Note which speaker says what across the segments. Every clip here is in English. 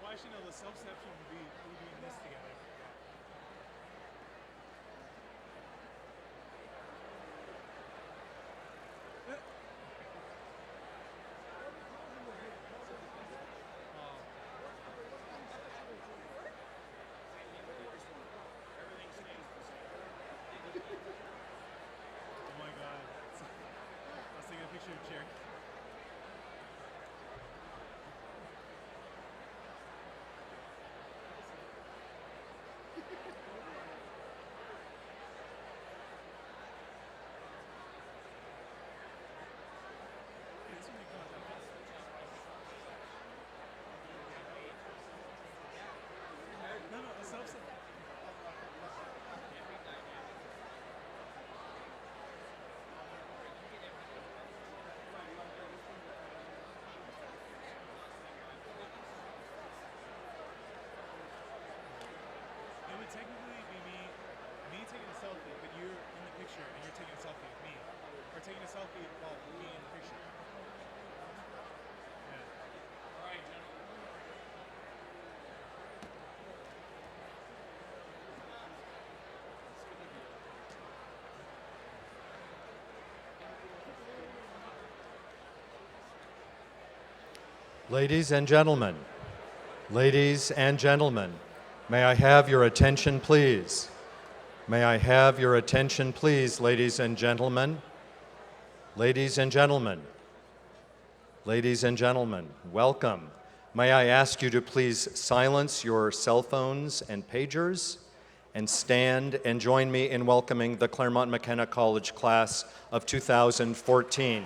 Speaker 1: Well, actually, no, the self-ception would be in this together. Oh my God. I was taking a picture of Cherry. No, a self-set. It would technically be me taking a selfie, but you're in the picture and you're taking a selfie with me. Or taking a selfie while being in the picture. Yeah. All right, gentlemen.
Speaker 2: Ladies and gentlemen, may I have your attention, please? May I have your attention, please, ladies and gentlemen? Ladies and gentlemen, welcome. May I ask you to please silence your cell phones and pagers and stand and join me in welcoming the Claremont McKenna College class of 2014.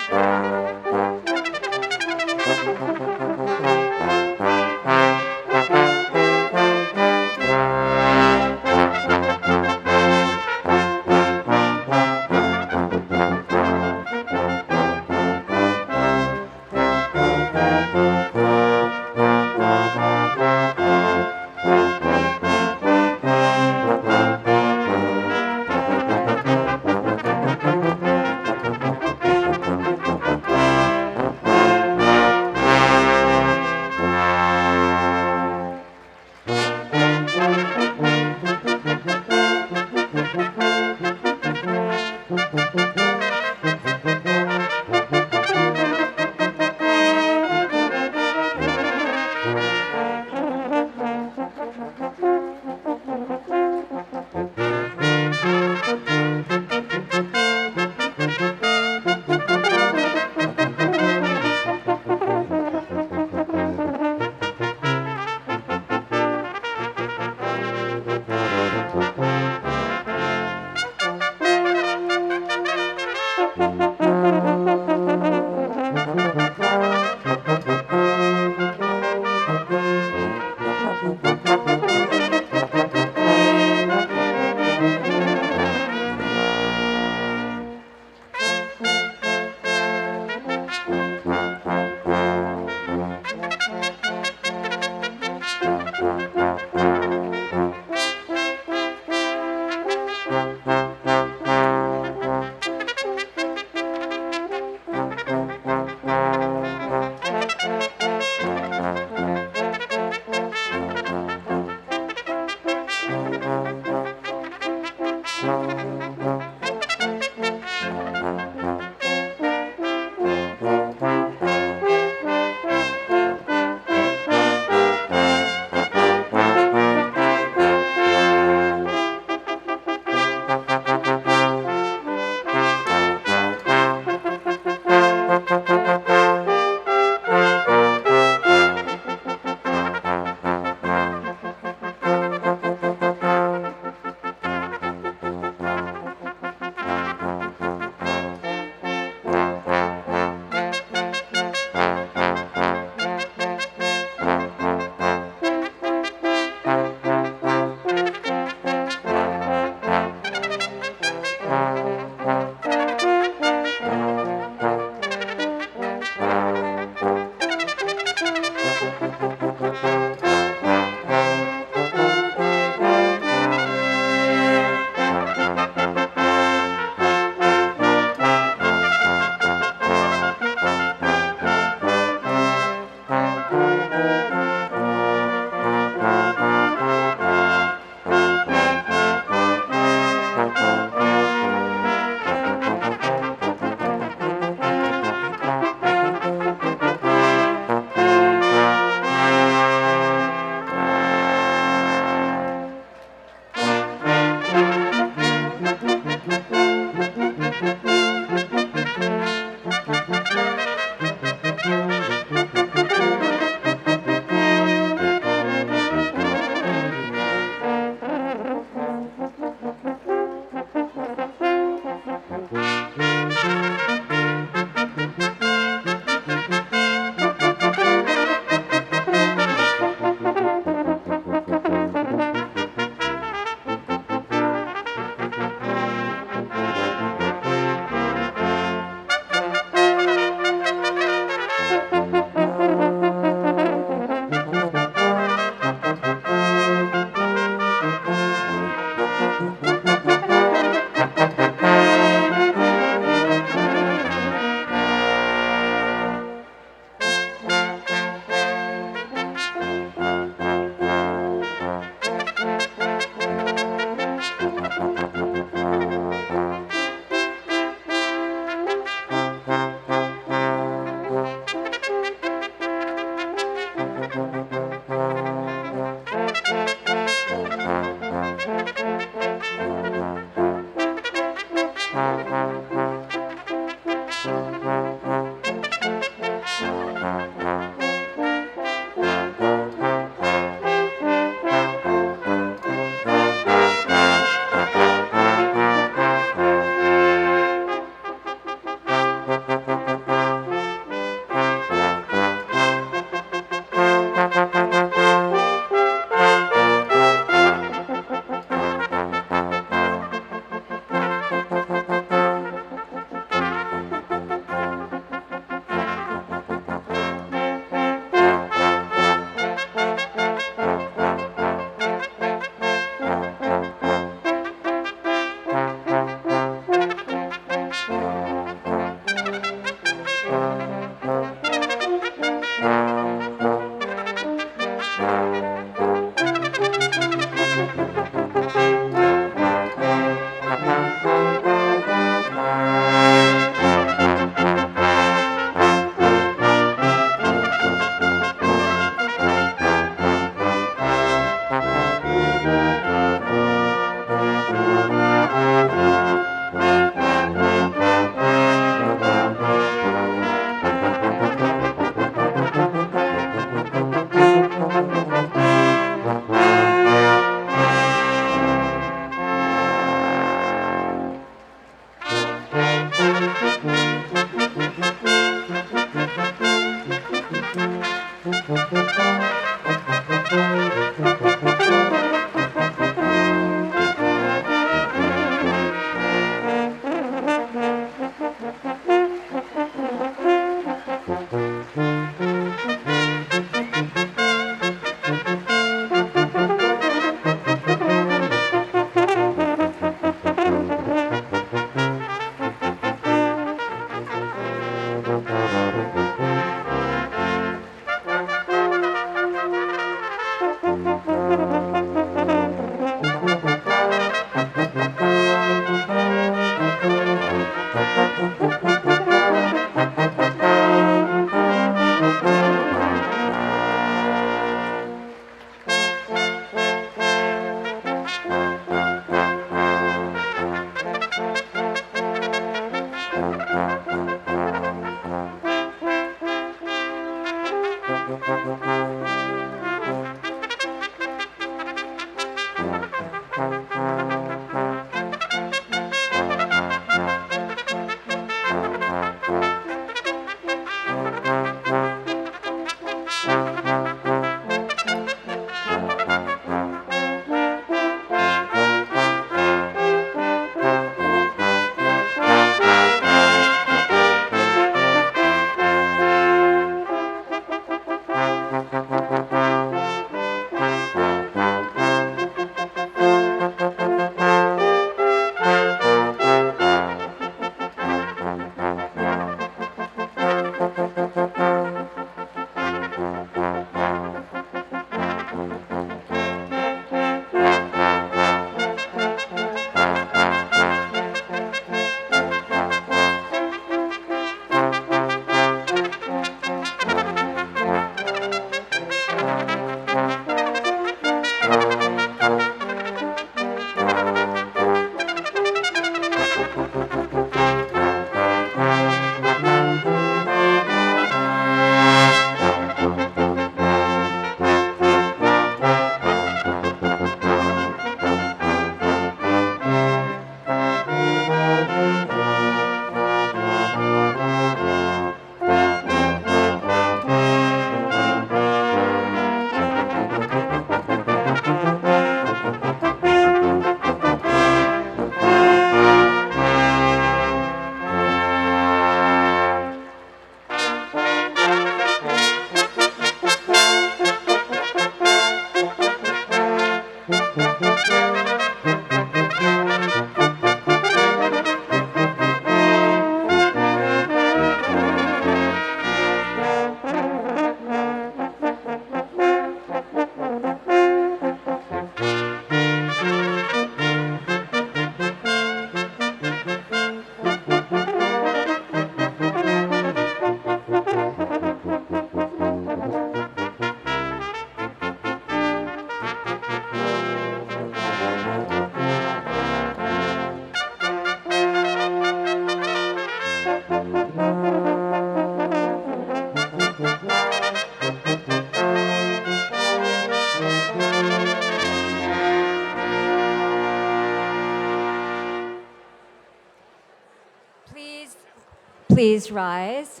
Speaker 3: Please rise.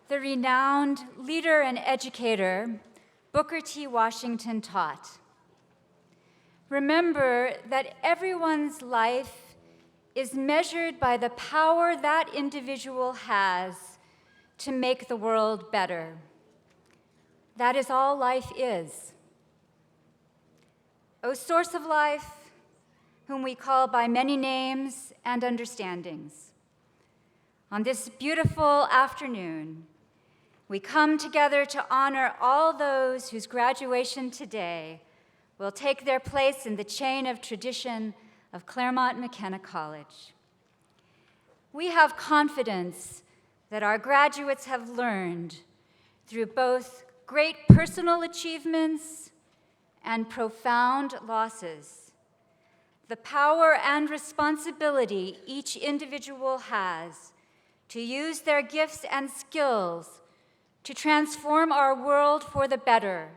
Speaker 3: The renowned leader and educator, Booker T. Washington taught, "Remember that everyone's life is measured by the power that individual has to make the world better. That is all life is. O source of life, whom we call by many names and understandings, on this beautiful afternoon, we come together to honor all those whose graduation today will take their place in the chain of tradition of Claremont McKenna College. We have confidence that our graduates have learned through both great personal achievements and profound losses the power and responsibility each individual has to use their gifts and skills to transform our world for the better,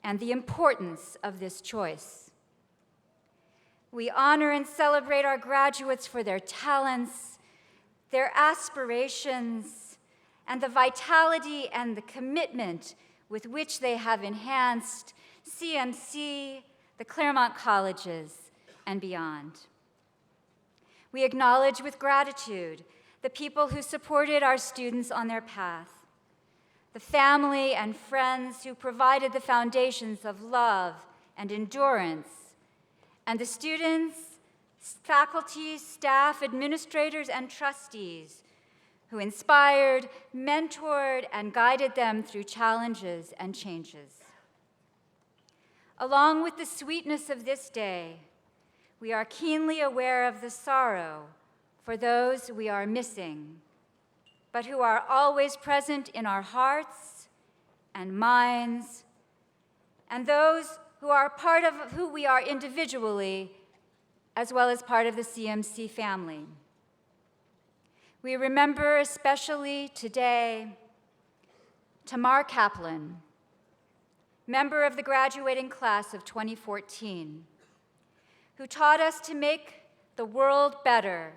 Speaker 3: and the importance of this choice. We honor and celebrate our graduates for their talents, their aspirations, and the vitality and the commitment with which they have enhanced CMC, the Claremont colleges, and beyond. We acknowledge with gratitude the people who supported our students on their path, the family and friends who provided the foundations of love and endurance, and the students, faculty, staff, administrators, and trustees who inspired, mentored, and guided them through challenges and changes. Along with the sweetness of this day, we are keenly aware of the sorrow for those we are missing, but who are always present in our hearts and minds, and those who are part of who we are individually, as well as part of the CMC family. We remember especially today Tamar Kaplan, member of the graduating class of 2014, who taught us to make the world better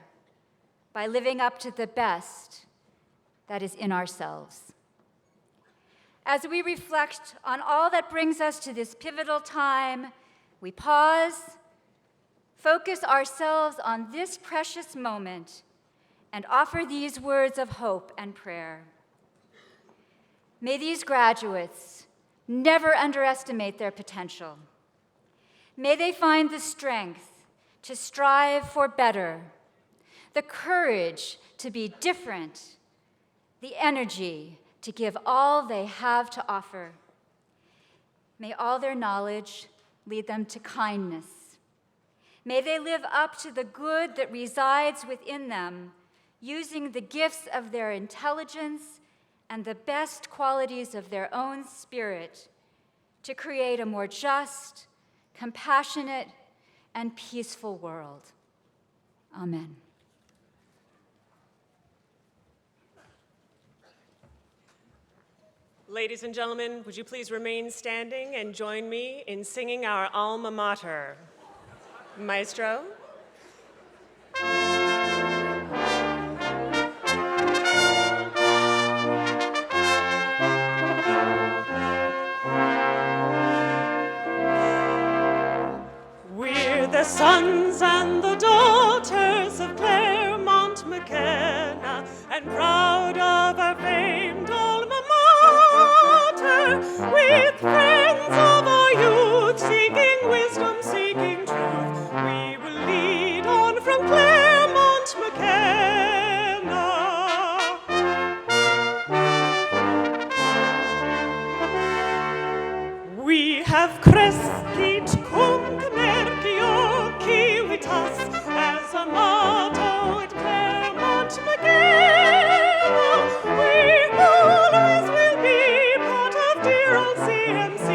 Speaker 3: by living up to the best that is in ourselves. As we reflect on all that brings us to this pivotal time, we pause, focus ourselves on this precious moment, and offer these words of hope and prayer. May these graduates never underestimate their potential. May they find the strength to strive for better, the courage to be different, the energy to give all they have to offer. May all their knowledge lead them to kindness. May they live up to the good that resides within them, using the gifts of their intelligence and the best qualities of their own spirit to create a more just, compassionate, and peaceful world. Amen.
Speaker 4: Ladies and gentlemen, would you please remain standing and join me in singing our alma mater? Maestro? We're the sons and the daughters of Claremont McKenna, and proud of our famed alma mater, with friends of our youth, seeking wisdom, seeking truth, we will lead on from Claremont McKenna. We have crescit cum commercio civitas as a motto at Claremont McKenna. We always will be part of dear old CMC,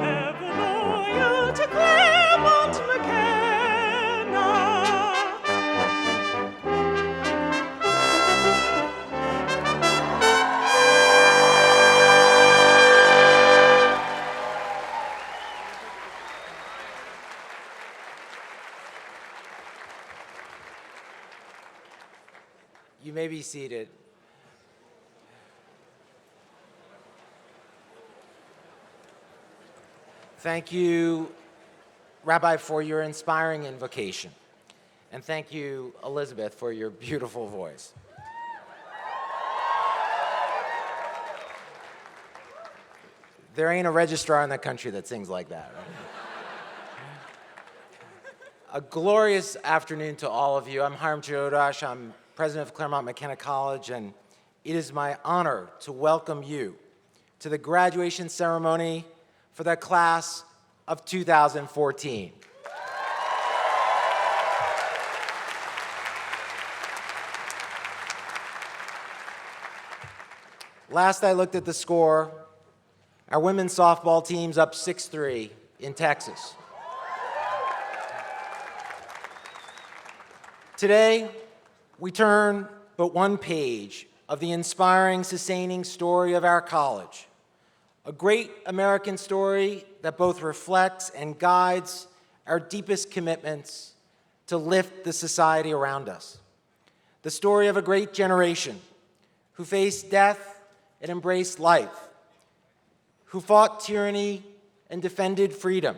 Speaker 4: ever loyal to Claremont McKenna.
Speaker 5: You may be seated. Thank you, Rabbi, for your inspiring invocation. And thank you, Elizabeth, for your beautiful voice. There ain't a registrar in the country that sings like that, right? A glorious afternoon to all of you. I'm Hiram Chodosh. I'm president of Claremont McKenna College, and it is my honor to welcome you to the graduation ceremony for the class of 2014. Last I looked at the score, our women's softball team's up 6-3 in Texas. Today, we turn but one page of the inspiring, sustaining story of our college, a great American story that both reflects and guides our deepest commitments to lift the society around us. The story of a great generation who faced death and embraced life, who fought tyranny and defended freedom,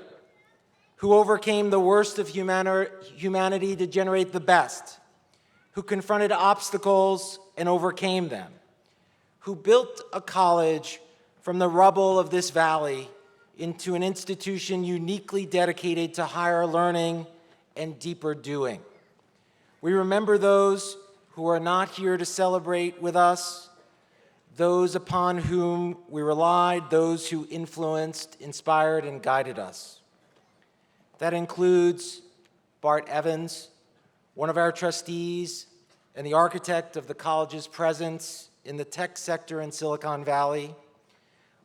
Speaker 5: who overcame the worst of humanity to generate the best, who confronted obstacles and overcame them, who built a college from the rubble of this valley into an institution uniquely dedicated to higher learning and deeper doing. We remember those who are not here to celebrate with us, those upon whom we relied, those who influenced, inspired, and guided us. That includes Bart Evans, one of our trustees and the architect of the college's presence in the tech sector in Silicon Valley.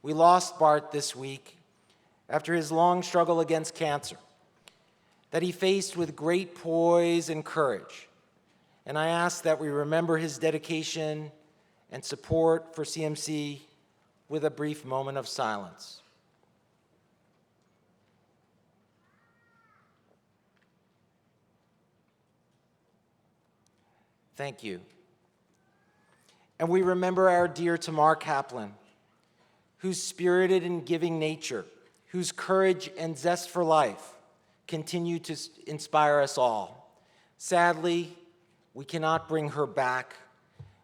Speaker 5: We lost Bart this week after his long struggle against cancer that he faced with great poise and courage. And I ask that we remember his dedication and support for CMC with a brief moment of silence. Thank you. And we remember our dear Tamar Kaplan, whose spirited and giving nature, whose courage and zest for life continue to inspire us all. Sadly, we cannot bring her back.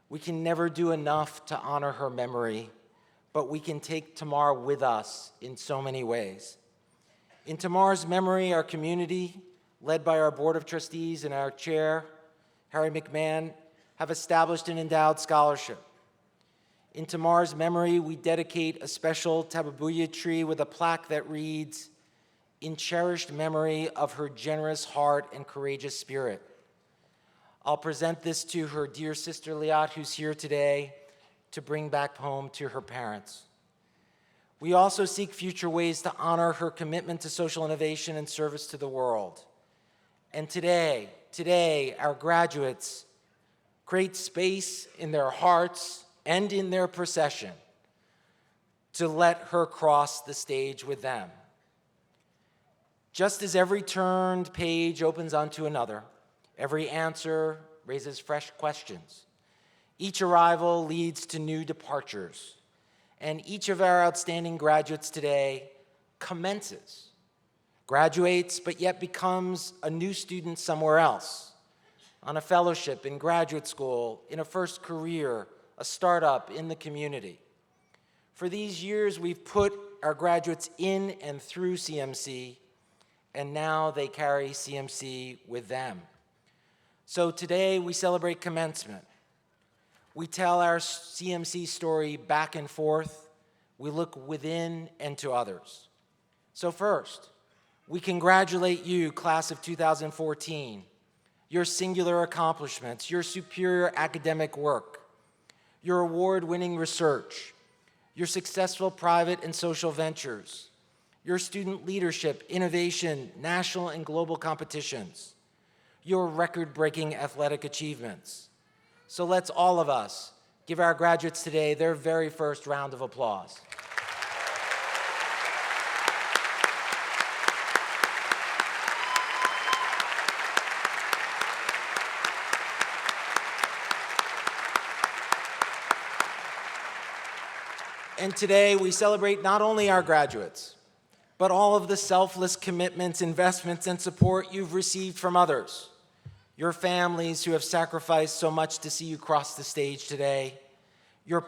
Speaker 5: We can never do enough to honor her memory, but we can take Tamar with us in so many ways. In Tamar's memory, our community, led by our Board of Trustees and our chair, Harry McMahon, have established an endowed scholarship. In Tamar's memory, we dedicate a special tababuya tree with a plaque that reads, "In cherished memory of her generous heart and courageous spirit." I'll present this to her dear sister Liat, who's here today, to bring back home to her parents. We also seek future ways to honor her commitment to social innovation and service to the world. And today, our graduates create space in their hearts and in their procession to let her cross the stage with them. Just as every turned page opens onto another, every answer raises fresh questions. Each arrival leads to new departures. And each of our outstanding graduates today commences, graduates, but yet becomes a new student somewhere else, on a fellowship, in graduate school, in a first career, a startup, in the community. For these years, we've put our graduates in and through CMC, and now they carry CMC with them. So today, we celebrate commencement. We tell our CMC story back and forth. We look within and to others. So first, we congratulate you, class of 2014, your singular accomplishments, your superior academic work, your award-winning research, your successful private and social ventures, your student leadership, innovation, national and global competitions, your record-breaking athletic achievements. So let's all of us give our graduates today their very first round of applause. And today we celebrate not only our graduates, but all of the selfless commitments, investments, and support you've received from others. Your families who have sacrificed so much to see you cross the stage today. Your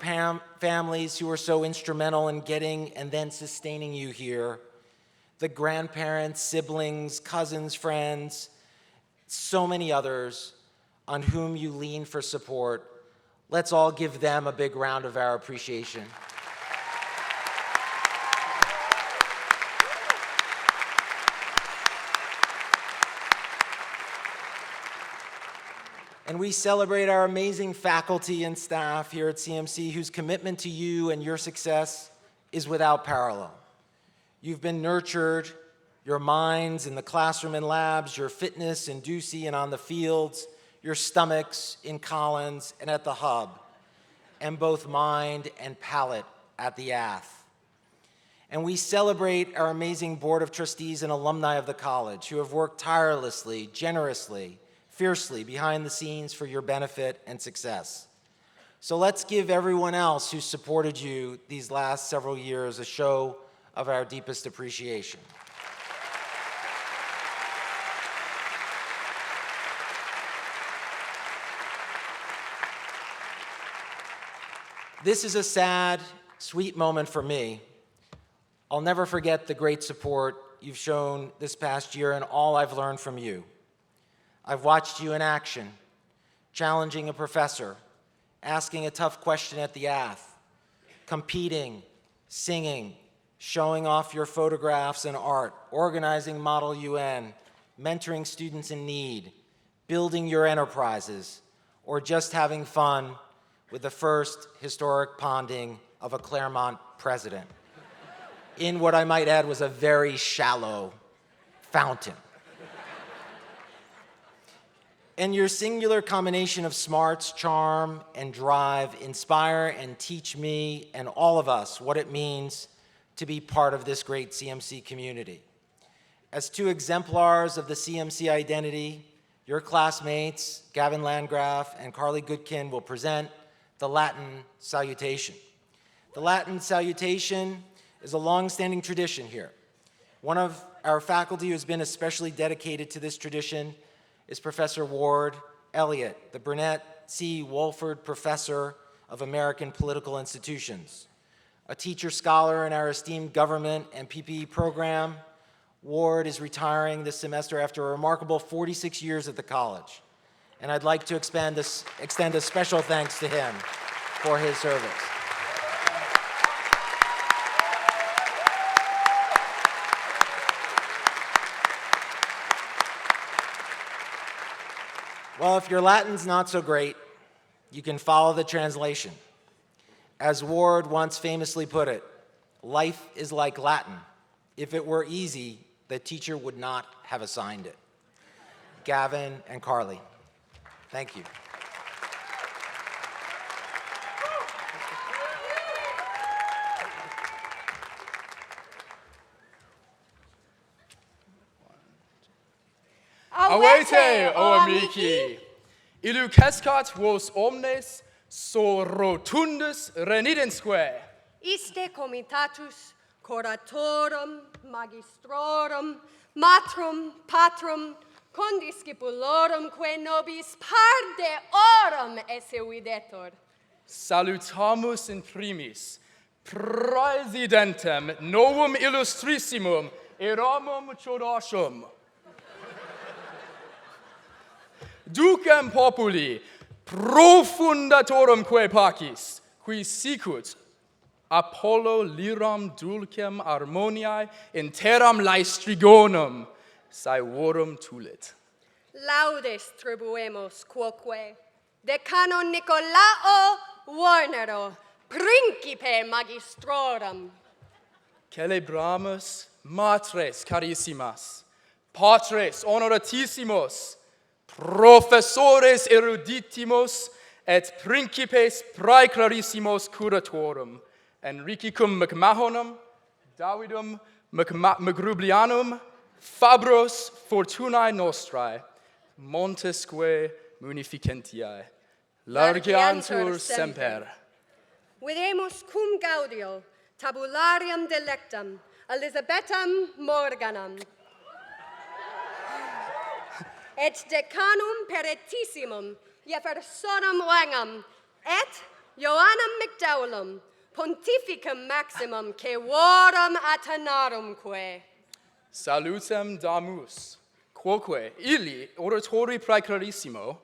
Speaker 5: families who are so instrumental in getting and then sustaining you here. The grandparents, siblings, cousins, friends, so many others on whom you lean for support. Let's all give them a big round of our appreciation. And we celebrate our amazing faculty and staff here at CMC whose commitment to you and your success is without parallel. You've been nurtured, your minds in the classroom and labs, your fitness in Ducey and on the fields, your stomachs in Collins and at the Hub, and both mind and palate at the Ath. And we celebrate our amazing Board of Trustees and alumni of the college who have worked tirelessly, generously, fiercely behind the scenes for your benefit and success. So let's give everyone else who supported you these last several years a show of our deepest appreciation. This is a sad, sweet moment for me. I'll never forget the great support you've shown this past year and all I've learned from you. I've watched you in action, challenging a professor, asking a tough question at the Ath, competing, singing, showing off your photographs and art, organizing Model UN, mentoring students in need, building your enterprises, or just having fun with the first historic ponding of a Claremont president in what I might add was a very shallow fountain. And your singular combination of smarts, charm, and drive inspire and teach me and all of us what it means to be part of this great CMC community. As two exemplars of the CMC identity, your classmates, Gavin Landgraf and Carly Goodkin, will present the Latin salutation. The Latin salutation is a long-standing tradition here. One of our faculty who has been especially dedicated to this tradition is Professor Ward Elliott, the Burnett C. Wolford Professor of American Political Institutions. A teacher scholar in our esteemed government and PPE program, Ward is retiring this semester after a remarkable 46 years at the college. And I'd like to extend a special thanks to him for his service. Well, if your Latin's not so great, you can follow the translation. As Ward once famously put it, life is like Latin. If it were easy, the teacher would not have assigned it. Gavin and Carly, thank you.
Speaker 6: Awete, o amici, illucescat vos omnes so rotundus renidensque.
Speaker 7: Iste comitatus coratorum magistrorum matrum patrum condiscipulorum que nobis parde orum esse videtur.
Speaker 6: Salutamus in primis Praesidentem novum illustrissimum Hiram Chodoshum. Ducem populi profundatorum quae pacis, qui sicut Apollo liram dulcem harmoniae in terram laestrigonum saevorum tulit.
Speaker 7: Laudes tribuemus quoque decanon Nicolao Warnero principe magistrorum.
Speaker 6: Celebramus matres carissimas, patres honoratissimus, professores eruditimus et principes praeclarissimos curatorum, Enricicum McMahonum, Davidum McGrublianum, Fabros Fortunae Nostrae, Montesque Munificentiae, largiantur semper.
Speaker 7: Videmus cum gaudio tabularium delectam Elizabetham Morganam et decanum peretissimum Jeffersonum Langam et Joannam McDowellum pontificum maximum cevorum atenarumque.
Speaker 6: Salutem damus, quoque illi oratori praeclarissimo,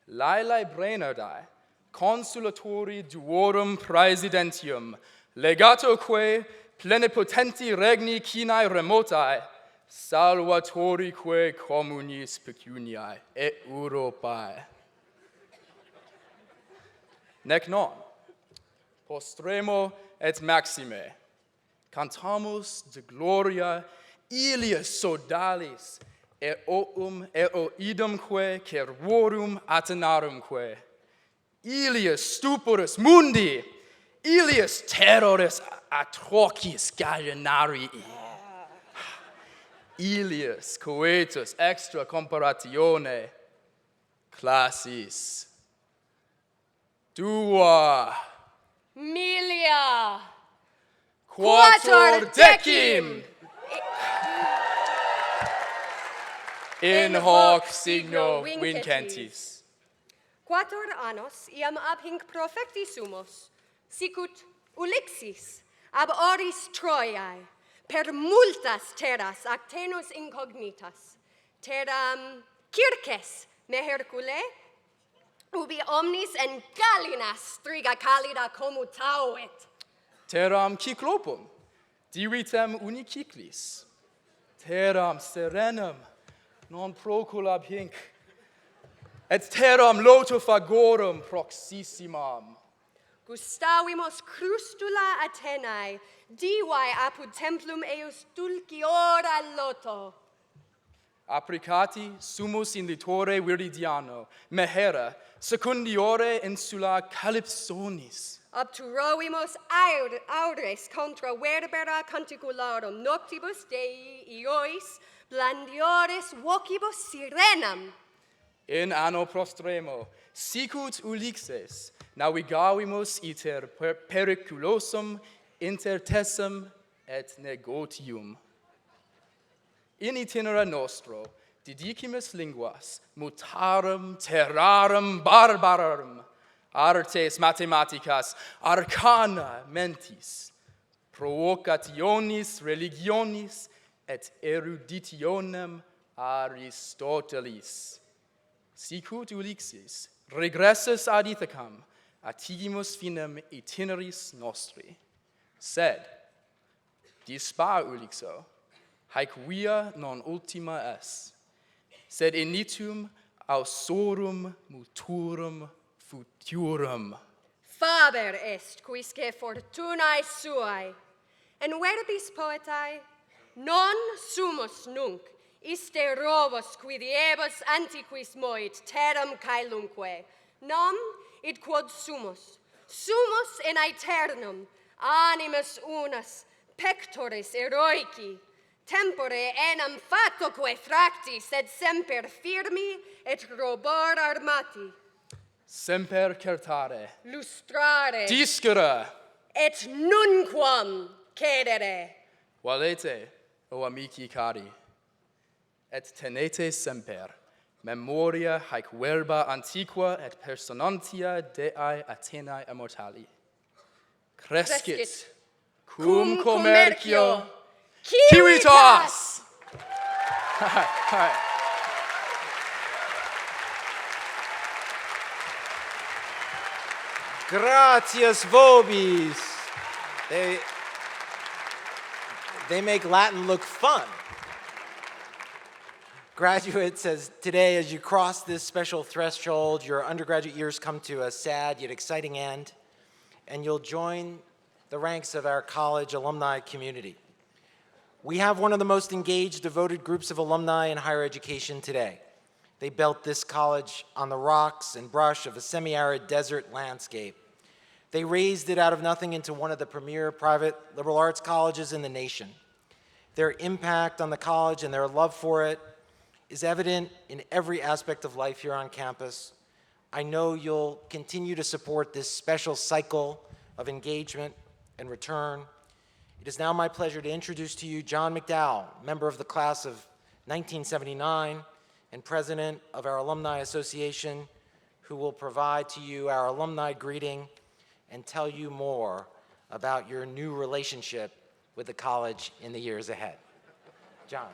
Speaker 6: Lael Brainardi, consulatori duorum praesidentium, legatoque plenipotenti regni cinae remotae, salvatorique communis pecuniae et Europae. Nec non, postremo et maxime, cantamus de gloria ilias sodalis, eoum eoidumque cervorum atenarumque, ilias stuporus mundi, ilias terrores atrocis gallenarii, ilias coetus extra comparatione classis. Dua,
Speaker 7: Milia,
Speaker 6: quattuor decim, in hoc signo vincentis.
Speaker 7: Quattuor annos iam ab hinc profecti sumus, sicut Ulixis ab oris Troiae, per multas terras actenus incognitas, terram circes me Hercule, ubi omnis en gallinas striga callida commutavit.
Speaker 6: Terram Cyclopum, divitem uniciclis, terram serenum, non proculab hinc, et terram lotofagorum proxissimam.
Speaker 7: Gustavimus crustula Atenae, divae apud templum eius dulciora loto.
Speaker 6: Apricati sumus in litore viridiano, mehera, secundiore insula calypsonis.
Speaker 7: Obturovimus aures contra verbera canticularum, noctibus Dei iois, blandiores vocibus sirenam.
Speaker 6: In anno prostremo, sicut Ulixes, navigavimus iter periculosum intertessum et negotium. In itinera nostro, didicimus linguas, mutarum terrarum barbarum, artes mathematicas, arcana mentis, provocationis religionis et eruditionem Aristotelis. Sicut Ulixis, regressus ad Ithacam, atigimus finem itineris nostri. Sed, dispar Ulixo, haec via non ultima es, sed initum ausorum muturum futurum.
Speaker 7: Faber est quisque fortunae suae. And verbis poetae, non sumus nunc, iste robus quidiebus antiquis moit terram caelumque, nam id quod sumus in aeternum, animus unas, pectoris eroici, tempore enam fatoque fracti, sed semper firmi et robor armati.
Speaker 6: Semper certare.
Speaker 7: Lustrare.
Speaker 6: Discere.
Speaker 7: Et nunquam cedere.
Speaker 6: Valete, o amici cari, et tenete semper memoria haec verba antiqua et personantia Dei Athenae immortali. Crescit cum commercio civitas.
Speaker 5: Gratias vobis. They make Latin look fun. Graduates, as today, as you cross this special threshold, your undergraduate years come to a sad yet exciting end, and you'll join the ranks of our college alumni community. We have one of the most engaged, devoted groups of alumni in higher education today. They built this college on the rocks and brush of a semi-arid desert landscape. They raised it out of nothing into one of the premier private liberal arts colleges in the nation. Their impact on the college and their love for it is evident in every aspect of life here on campus. I know you'll continue to support this special cycle of engagement and return. It is now my pleasure to introduce to you John McDowell, member of the class of 1979 and president of our Alumni Association, who will provide to you our alumni greeting and tell you more about your new relationship with the college in the years ahead. John.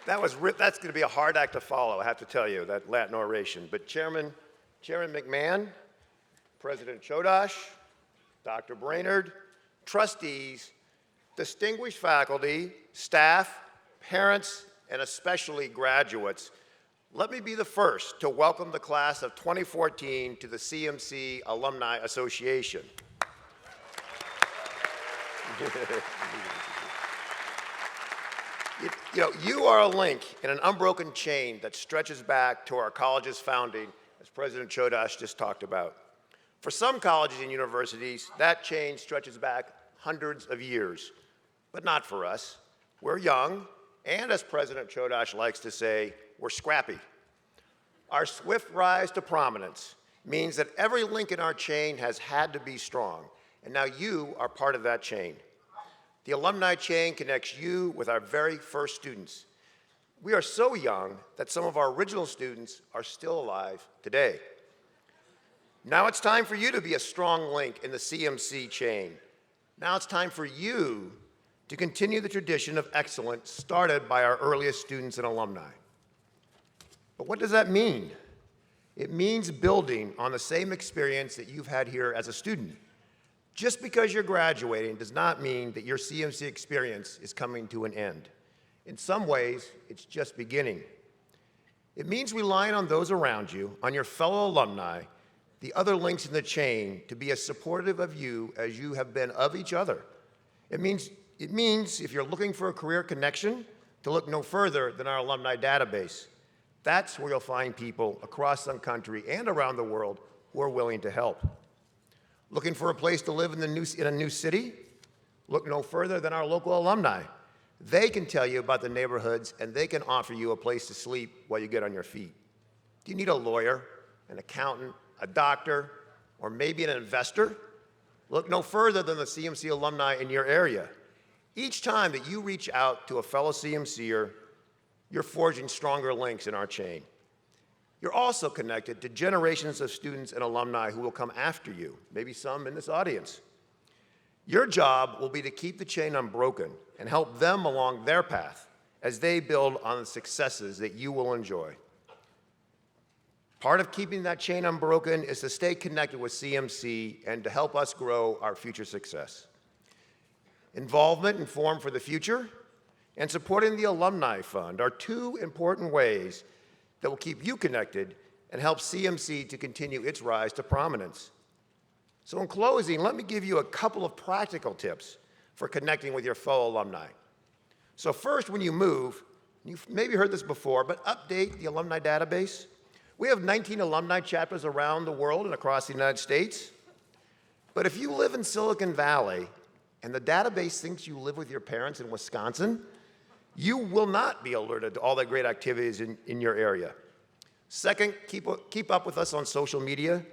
Speaker 8: That's going to be a hard act to follow, I have to tell you, that Latin oration. But Chairman McMahon, President Chodosh, Dr. Brainard, trustees, distinguished faculty, staff, parents, and especially graduates, let me be the first to welcome the class of 2014 to the CMC Alumni Association. You are a link in an unbroken chain that stretches back to our college's founding, as President Chodosh just talked about. For some colleges and universities, that chain stretches back hundreds of years, but not for us. We're young, and as President Chodosh likes to say, we're scrappy. Our swift rise to prominence means that every link in our chain has had to be strong, and now you are part of that chain. The alumni chain connects you with our very first students. We are so young that some of our original students are still alive today. Now it's time for you to be a strong link in the CMC chain. Now it's time for you to continue the tradition of excellence started by our earliest students and alumni. But what does that mean? It means building on the same experience that you've had here as a student. Just because you're graduating does not mean that your CMC experience is coming to an end. In some ways, it's just beginning. It means relying on those around you, on your fellow alumni, the other links in the chain, to be as supportive of you as you have been of each other. It means if you're looking for a career connection, to look no further than our alumni database. That's where you'll find people across the country and around the world who are willing to help. Looking for a place to live in a new city? Look no further than our local alumni. They can tell you about the neighborhoods, and they can offer you a place to sleep while you get on your feet. Do you need a lawyer, an accountant, a doctor, or maybe an investor? Look no further than the CMC alumni in your area. Each time that you reach out to a fellow CMCer, you're forging stronger links in our chain. You're also connected to generations of students and alumni who will come after you, maybe some in this audience. Your job will be to keep the chain unbroken and help them along their path as they build on the successes that you will enjoy. Part of keeping that chain unbroken is to stay connected with CMC and to help us grow our future success. Involvement in Forum for the Future and supporting the Alumni Fund are two important ways that will keep you connected and help CMC to continue its rise to prominence. So in closing, let me give you a couple of practical tips for connecting with your fellow alumni. So first, when you move, you've maybe heard this before, but update the alumni database. We have 19 alumni chapters around the world and across the United States. But if you live in Silicon Valley and the database thinks you live with your parents in Wisconsin, you will not be alerted to all the great activities in your area. Second, keep up with us on social media,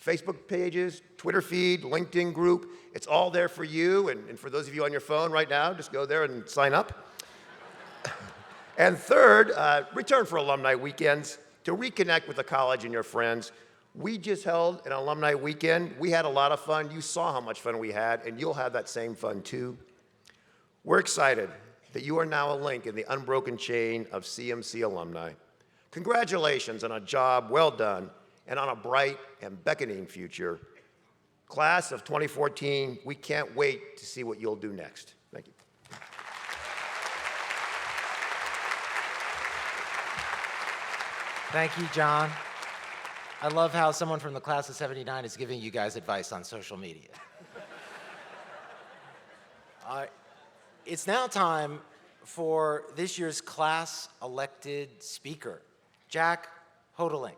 Speaker 8: Facebook pages, Twitter feed, LinkedIn group. It's all there for you, and for those of you on your phone right now, just go there and sign up. And third, return for alumni weekends to reconnect with the college and your friends. We just held an alumni weekend. We had a lot of fun. You saw how much fun we had, and you'll have that same fun too. We're excited that you are now a link in the unbroken chain of CMC alumni. Congratulations on a job well done and on a bright and beckoning future. Class of 2014, we can't wait to see what you'll do next. Thank you.
Speaker 5: Thank you, John. I love how someone from the class of 79 is giving you guys advice on social media. It's now time for this year's class elected speaker, Jack Houghteling.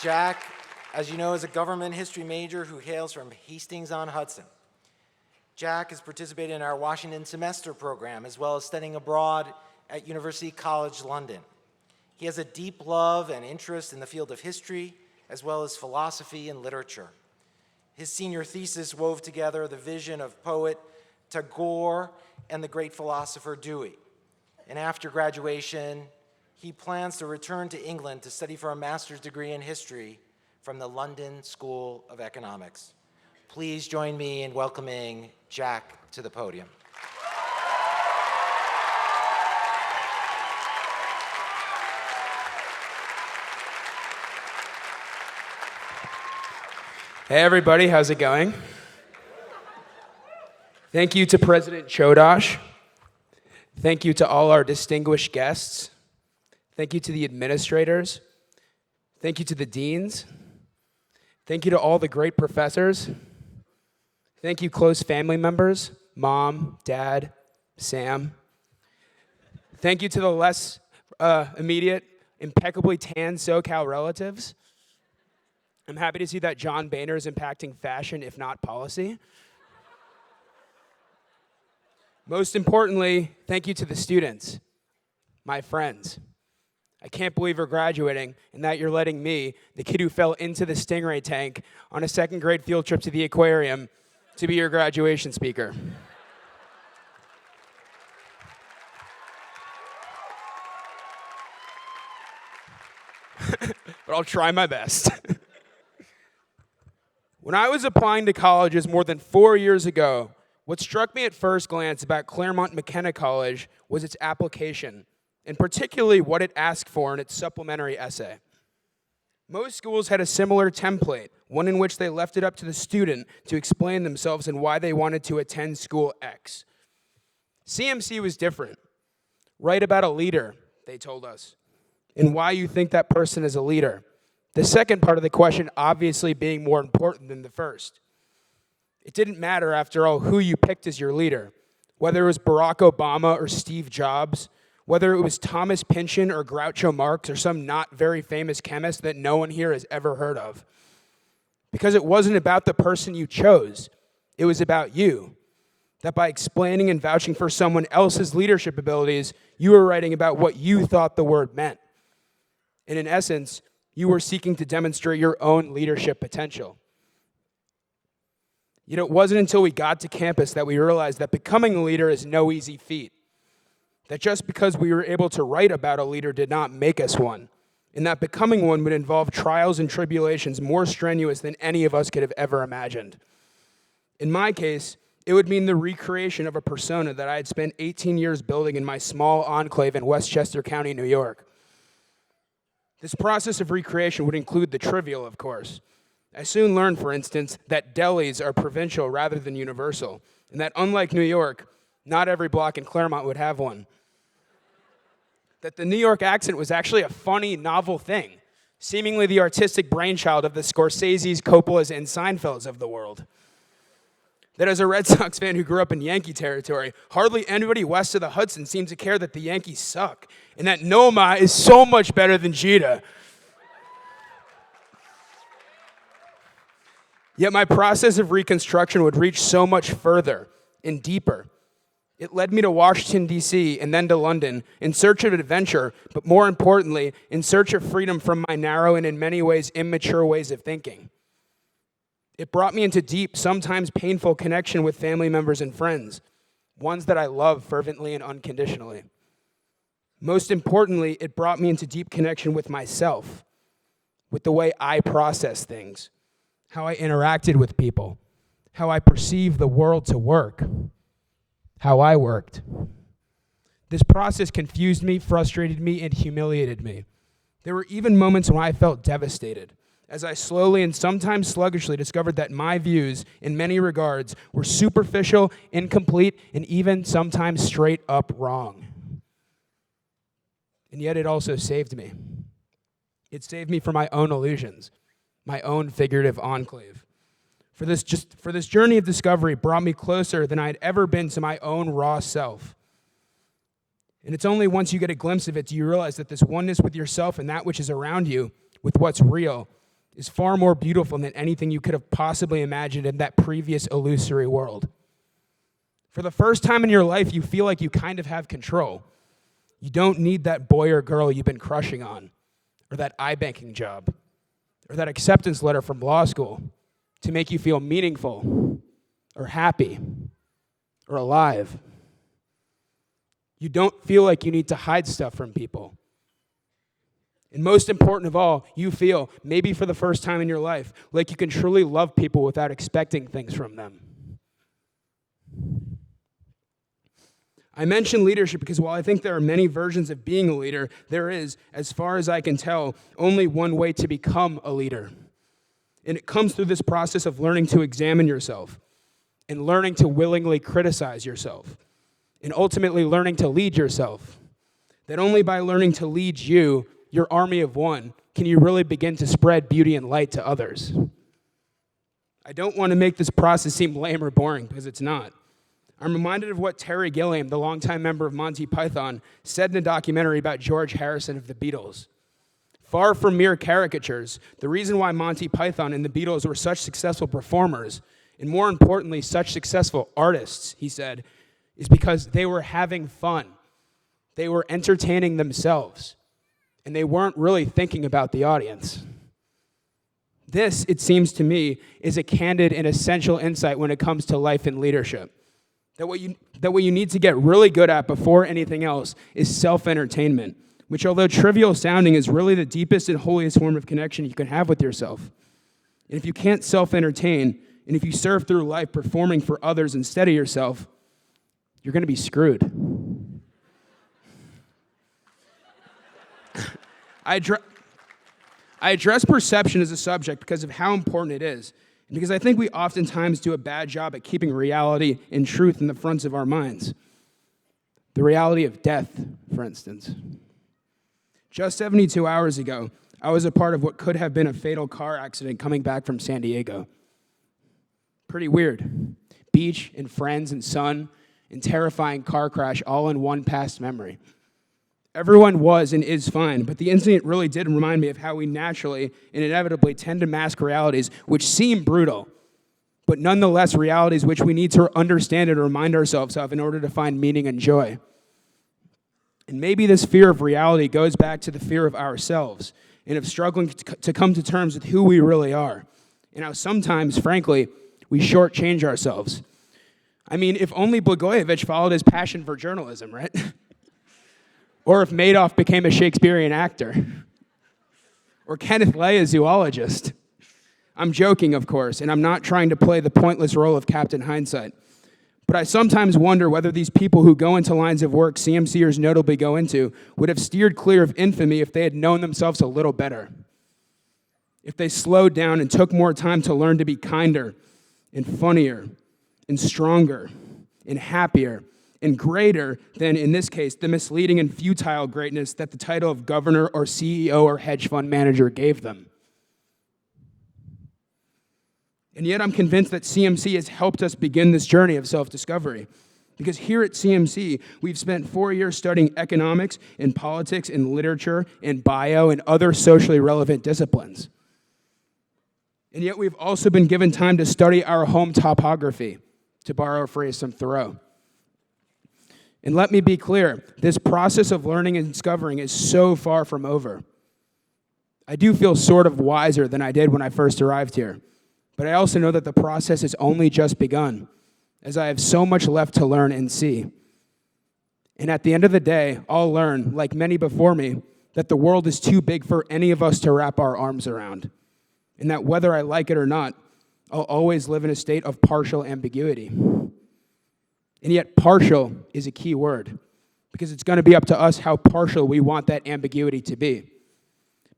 Speaker 5: Jack, as you know, is a government history major who hails from Hastings-on-Hudson. Jack has participated in our Washington semester program, as well as studying abroad at University College London. He has a deep love and interest in the field of history, as well as philosophy and literature. His senior thesis wove together the vision of poet Tagore and the great philosopher Dewey. And after graduation, he plans to return to England to study for a master's degree in history from the London School of Economics. Please join me in welcoming Jack to the podium.
Speaker 9: Hey everybody, how's it going? Thank you to President Chodosh. Thank you to all our distinguished guests. Thank you to the administrators. Thank you to the deans. Thank you to all the great professors. Thank you, close family members, Mom, Dad, Sam. Thank you to the less immediate, impeccably tan SoCal relatives. I'm happy to see that John Boehner is impacting fashion, if not policy. Most importantly, thank you to the students, my friends. I can't believe you're graduating and that you're letting me, the kid who fell into the stingray tank on a second grade field trip to the aquarium, to be your graduation speaker. But I'll try my best. When I was applying to colleges more than 4 years ago, what struck me at first glance about Claremont McKenna College was its application, and particularly what it asked for in its supplementary essay. Most schools had a similar template, one in which they left it up to the student to explain themselves and why they wanted to attend school X. CMC was different. Write about a leader, they told us, and why you think that person is a leader. The second part of the question obviously being more important than the first. It didn't matter, after all, who you picked as your leader, whether it was Barack Obama or Steve Jobs, whether it was Thomas Pynchon or Groucho Marx or some not very famous chemist that no one here has ever heard of. Because it wasn't about the person you chose, it was about you. That by explaining and vouching for someone else's leadership abilities, you were writing about what you thought the word meant. And in essence, you were seeking to demonstrate your own leadership potential. You know, it wasn't until we got to campus that we realized that becoming a leader is no easy feat. That just because we were able to write about a leader did not make us one. And that becoming one would involve trials and tribulations more strenuous than any of us could have ever imagined. In my case, it would mean the recreation of a persona that I had spent 18 years building in my small enclave in Westchester County, New York. This process of recreation would include the trivial, of course. I soon learned, for instance, that delis are provincial rather than universal, and that unlike New York, not every block in Claremont would have one. That the New York accent was actually a funny, novel thing, seemingly the artistic brainchild of the Scorseses, Coppolas, and Seinfelds of the world. That as a Red Sox fan who grew up in Yankee territory, hardly anybody west of the Hudson seems to care that the Yankees suck, and that Noma is so much better than Jeter. Yet my process of reconstruction would reach so much further and deeper. It led me to Washington, D.C., and then to London, in search of adventure, but more importantly, in search of freedom from my narrow and in many ways immature ways of thinking. It brought me into deep, sometimes painful connection with family members and friends, ones that I love fervently and unconditionally. Most importantly, it brought me into deep connection with myself, with the way I process things, how I interacted with people, how I perceived the world to work, how I worked. This process confused me, frustrated me, and humiliated me. There were even moments when I felt devastated, as I slowly and sometimes sluggishly discovered that my views, in many regards, were superficial, incomplete, and even sometimes straight up wrong. And yet it also saved me. It saved me from my own illusions, my own figurative enclave. For this journey of discovery brought me closer than I had ever been to my own raw self. And it's only once you get a glimpse of it do you realize that this oneness with yourself and that which is around you, with what's real, is far more beautiful than anything you could have possibly imagined in that previous illusory world. For the first time in your life, you feel like you kind of have control. You don't need that boy or girl you've been crushing on, or that iBanking job, or that acceptance letter from law school to make you feel meaningful, or happy, or alive. You don't feel like you need to hide stuff from people. And most important of all, you feel, maybe for the first time in your life, like you can truly love people without expecting things from them. I mention leadership because while I think there are many versions of being a leader, there is, as far as I can tell, only one way to become a leader. And it comes through this process of learning to examine yourself and learning to willingly criticize yourself and ultimately learning to lead yourself. That only by learning to lead you, your army of one, can you really begin to spread beauty and light to others. I don't want to make this process seem lame or boring because it's not. I'm reminded of what Terry Gilliam, the longtime member of Monty Python, said in a documentary about George Harrison of the Beatles. Far from mere caricatures, the reason why Monty Python and the Beatles were such successful performers, and more importantly, such successful artists, he said, is because they were having fun. They were entertaining themselves, and they weren't really thinking about the audience. This, it seems to me, is a candid and essential insight when it comes to life and leadership. That what you need to get really good at before anything else is self-entertainment, which, although trivial sounding, is really the deepest and holiest form of connection you can have with yourself. And if you can't self-entertain, and if you serve through life performing for others instead of yourself, you're going to be screwed. I address perception as a subject because of how important it is, and because I think we oftentimes do a bad job at keeping reality and truth in the fronts of our minds. The reality of death, for instance. Just 72 hours ago, I was a part of what could have been a fatal car accident coming back from San Diego. Pretty weird. Beach and friends and sun and terrifying car crash all in one past memory. Everyone was and is fine, but the incident really did remind me of how we naturally and inevitably tend to mask realities which seem brutal, but nonetheless realities which we need to understand and remind ourselves of in order to find meaning and joy. And maybe this fear of reality goes back to the fear of ourselves and of struggling to come to terms with who we really are, and how sometimes, frankly, we shortchange ourselves. I mean, if only Blagojevich followed his passion for journalism, right? Or if Madoff became a Shakespearean actor. Or Kenneth Lay a zoologist. I'm joking, of course, and I'm not trying to play the pointless role of Captain Hindsight. But I sometimes wonder whether these people who go into lines of work CMCers notably go into would have steered clear of infamy if they had known themselves a little better. if they slowed down and took more time to learn to be kinder and funnier and stronger and happier and greater than, in this case, the misleading and futile greatness that the title of governor or CEO or hedge fund manager gave them. And yet I'm convinced that CMC has helped us begin this journey of self-discovery. Because here at CMC, we've spent 4 years studying economics and politics and literature and bio and other socially relevant disciplines. And yet we've also been given time to study our home topography, to borrow a phrase from Thoreau. And let me be clear, this process of learning and discovering is so far from over. I do feel sort of wiser than I did when I first arrived here, but I also know that the process has only just begun, as I have so much left to learn and see. And at the end of the day, I'll learn, like many before me, that the world is too big for any of us to wrap our arms around, and that whether I like it or not, I'll always live in a state of partial ambiguity. And yet partial is a key word, because it's going to be up to us how partial we want that ambiguity to be.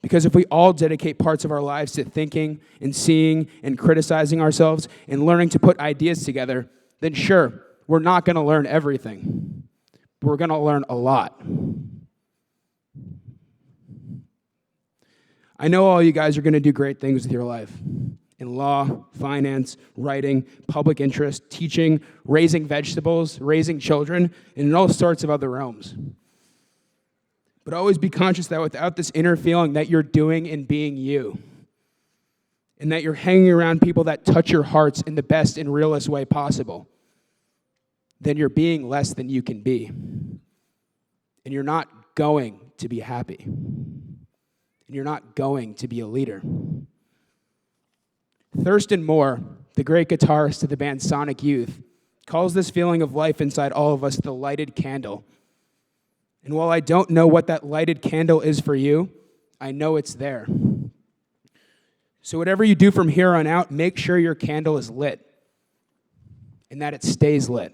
Speaker 9: Because if we all dedicate parts of our lives to thinking and seeing and criticizing ourselves and learning to put ideas together, then sure, we're not going to learn everything. We're going to learn a lot. I know all you guys are going to do great things with your life. In law, finance, writing, public interest, teaching, raising vegetables, raising children, and in all sorts of other realms. But always be conscious that without this inner feeling that you're doing and being you, and that you're hanging around people that touch your hearts in the best and realest way possible, then you're being less than you can be. And you're not going to be happy. And you're not going to be a leader. Thurston Moore, the great guitarist of the band Sonic Youth, calls this feeling of life inside all of us the lighted candle. And while I don't know what that lighted candle is for you, I know it's there. So whatever you do from here on out, make sure your candle is lit and that it stays lit.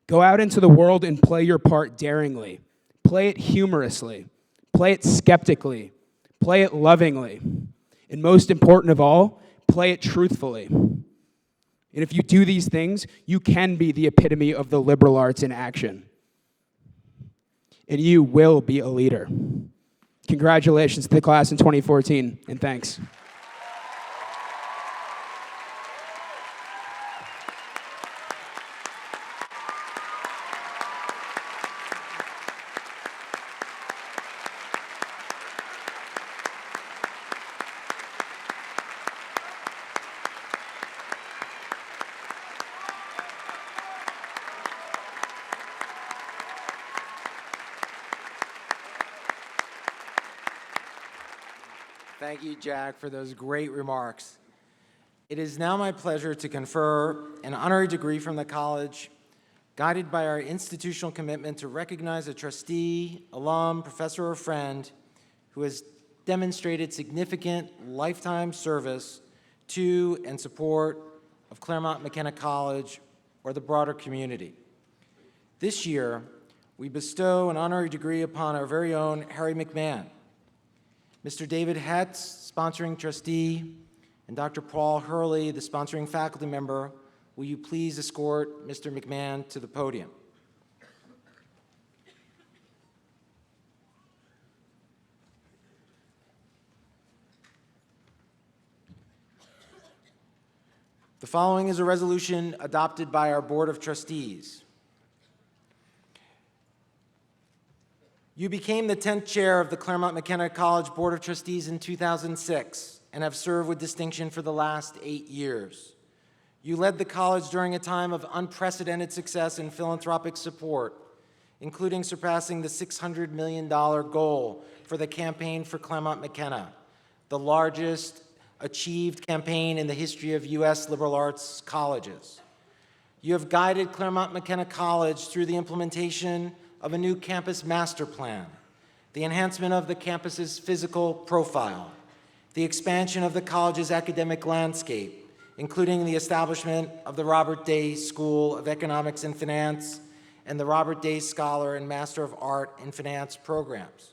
Speaker 9: Go out into the world and play your part daringly. Play it humorously. Play it skeptically. Play it lovingly. And most important of all, play it truthfully. And if you do these things, you can be the epitome of the liberal arts in action. And you will be a leader. Congratulations to the class in 2014, and thanks.
Speaker 5: Thank you, Jack, for those great remarks. It is now my pleasure to confer an honorary degree from the college, guided by our institutional commitment to recognize a trustee, alum, professor, or friend who has demonstrated significant lifetime service to and support of Claremont McKenna College or the broader community. This year, we bestow an honorary degree upon our very own Harry McMahon, Mr. David Hetz, sponsoring trustee, and Dr. Paul Hurley, the sponsoring faculty member. Will you please escort Mr. McMahon to the podium? The following is a resolution adopted by our Board of Trustees. You became the 10th chair of the Claremont McKenna College Board of Trustees in 2006 and have served with distinction for the last 8 years. You led the college during a time of unprecedented success in philanthropic support, including surpassing the $600 million goal for the Campaign for Claremont McKenna, the largest achieved campaign in the history of U.S. liberal arts colleges. You have guided Claremont McKenna College through the implementation of a new campus master plan, the enhancement of the campus's physical profile, the expansion of the college's academic landscape, including the establishment of the Robert Day School of Economics and Finance and the Robert Day Scholar and Master of Art in Finance programs.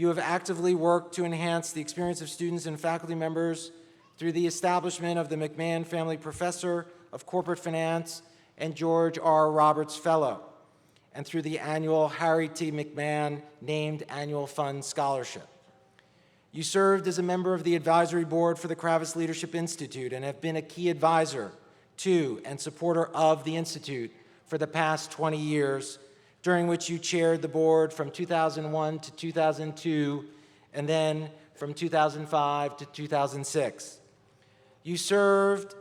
Speaker 5: You have actively worked to enhance the experience of students and faculty members through the establishment of the McMahon Family Professor of Corporate Finance and George R. Roberts Fellow, and through the annual Harry T. McMahon Named Annual Fund Scholarship. You served as a member of the advisory board for the Kravis Leadership Institute and have been a key advisor to and supporter of the Institute for the past 20 years, during which you chaired the board from 2001 to 2002, and then from 2005 to 2006. You serve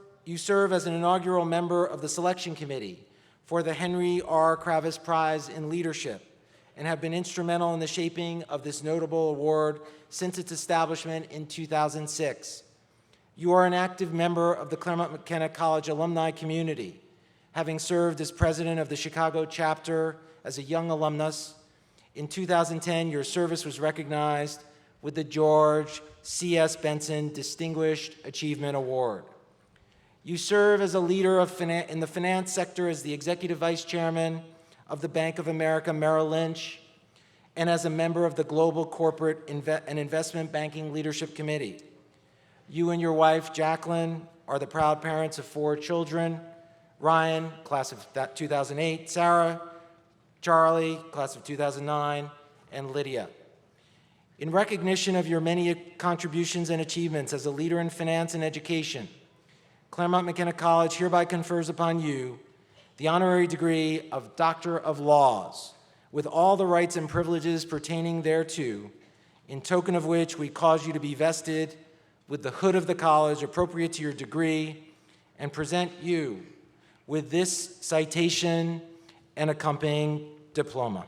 Speaker 5: as an inaugural member of the selection committee for the Henry R. Kravis Prize in Leadership, and have been instrumental in the shaping of this notable award since its establishment in 2006. You are an active member of the Claremont McKenna College alumni community, having served as president of the Chicago chapter as a young alumnus. In 2010, your service was recognized with the George C.S. Benson Distinguished Achievement Award. You serve as a leader in the finance sector as the executive vice chairman of the Bank of America Merrill Lynch, and as a member of the Global Corporate and Investment Banking Leadership Committee. You and your wife, Jacqueline, are the proud parents of 4 children: Ryan, class of 2008, Sarah, Charlie, class of 2009, and Lydia. In recognition of your many contributions and achievements as a leader in finance and education, Claremont McKenna College hereby confers upon you the honorary degree of Doctor of Laws, with all the rights and privileges pertaining thereto, in token of which we cause you to be vested with the hood of the college appropriate to your degree, and present you with this citation and accompanying diploma.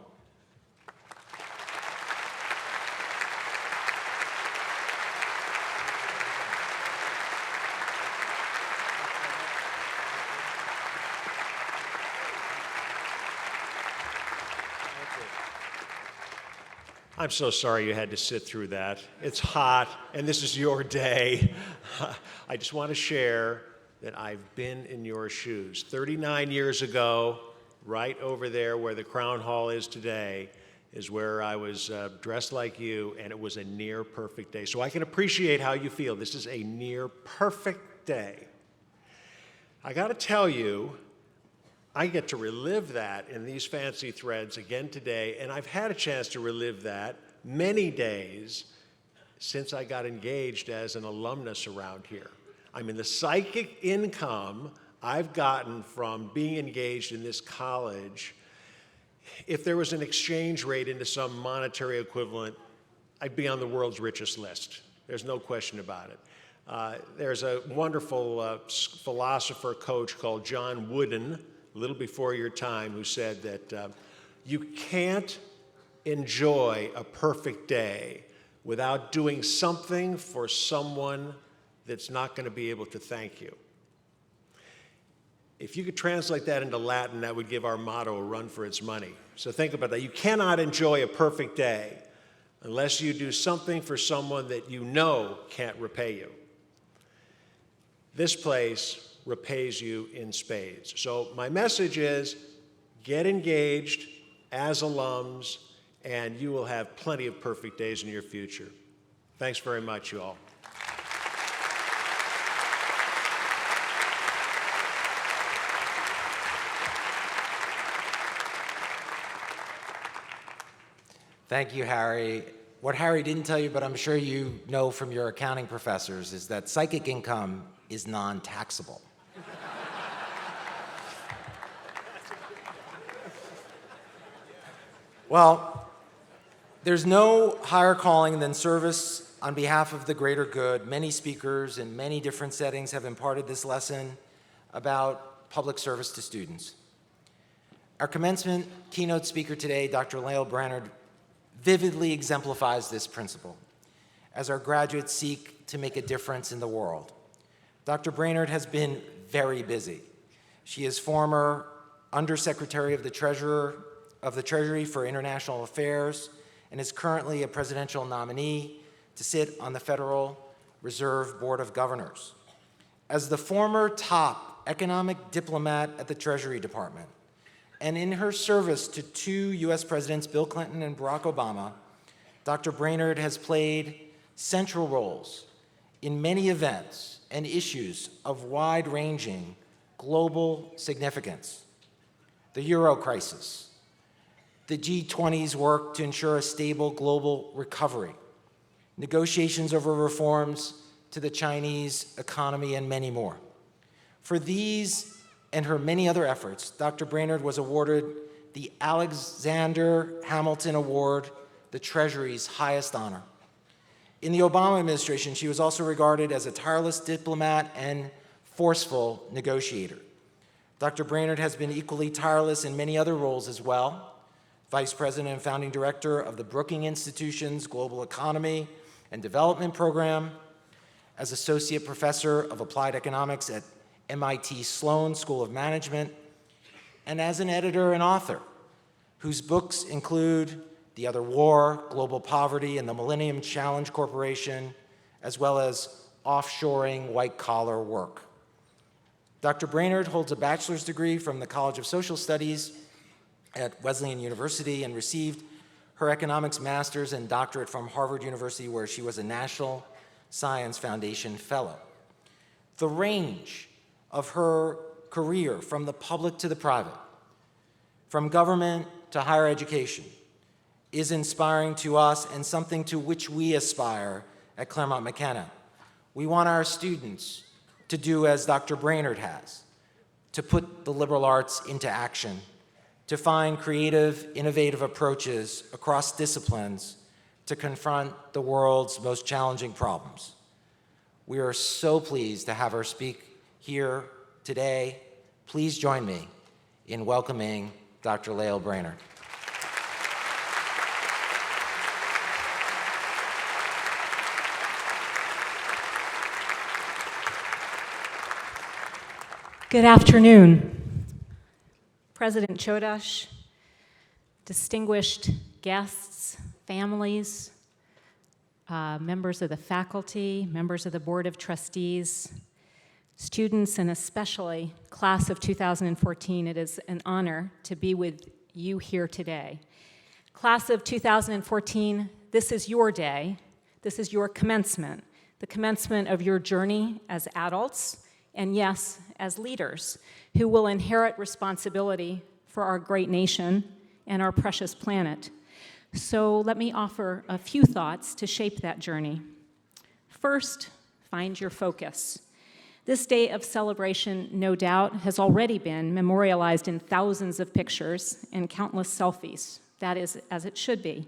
Speaker 10: I'm so sorry you had to sit through that. It's hot, and this is your day. I just want to share that I've been in your shoes. 39 years ago, right over there where the Crown Hall is today, is where I was dressed like you, and it was a near perfect day. So I can appreciate how you feel. This is a near perfect day. I got to tell you, I get to relive that in these fancy threads again today, and I've had a chance to relive that many days since I got engaged as an alumnus around here. I mean, the psychic income I've gotten from being engaged in this college, if there was an exchange rate into some monetary equivalent, I'd be on the world's richest list. There's no question about it. There's a wonderful philosopher coach called John Wooden, a little before your time, who said that you can't enjoy a perfect day without doing something for someone that's not going to be able to thank you. If you could translate that into Latin, that would give our motto a run for its money. So think about that. You cannot enjoy a perfect day unless you do something for someone that you know can't repay you. This place repays you in spades. So my message is, get engaged as alums, and you will have plenty of perfect days in your future. Thanks very much, you all.
Speaker 5: Thank you, Harry. What Harry didn't tell you, but I'm sure you know from your accounting professors, is that psychic income is non-taxable. Well, there's no higher calling than service on behalf of the greater good. Many speakers in many different settings have imparted this lesson about public service to students. Our commencement keynote speaker today, Dr. Lael Brainard, vividly exemplifies this principle as our graduates seek to make a difference in the world. Dr. Brainard has been very busy. She is former Undersecretary of the Treasury for International Affairs and is currently a presidential nominee to sit on the Federal Reserve Board of Governors. As the former top economic diplomat at the Treasury Department, and in her service to 2 U.S. Presidents, Bill Clinton and Barack Obama, Dr. Brainard has played central roles in many events and issues of wide-ranging global significance. The Euro crisis, the G20's work to ensure a stable global recovery, negotiations over reforms to the Chinese economy, and many more. For these and her many other efforts, Dr. Brainard was awarded the Alexander Hamilton Award, the Treasury's highest honor. In the Obama administration, she was also regarded as a tireless diplomat and forceful negotiator. Dr. Brainard has been equally tireless in many other roles as well: Vice President and Founding Director of the Brookings Institution's Global Economy and Development Program, as Associate Professor of Applied Economics at MIT Sloan School of Management, and as an editor and author, whose books include The Other War, Global Poverty, and the Millennium Challenge Corporation, as well as Offshoring White-Collar Work. Dr. Brainard holds a bachelor's degree from the College of Social Studies at Wesleyan University and received her economics master's and doctorate from Harvard University, where she was a National Science Foundation Fellow. The range of her career, from the public to the private, from government to higher education, is inspiring to us and something to which we aspire at Claremont McKenna. We want our students to do as Dr. Brainard has, to put the liberal arts into action, to find creative, innovative approaches across disciplines to confront the world's most challenging problems. We are so pleased to have her speak here today. Please join me in welcoming Dr. Lael Brainard.
Speaker 11: Good afternoon. President Chodosh, distinguished guests, families, members of the faculty, members of the Board of Trustees, students, and especially class of 2014, it is an honor to be with you here today. Class of 2014, this is your day. This is your commencement, the commencement of your journey as adults, and yes, as leaders who will inherit responsibility for our great nation and our precious planet. So let me offer a few thoughts to shape that journey. First, find your focus. This day of celebration, no doubt, has already been memorialized in thousands of pictures and countless selfies. That is as it should be.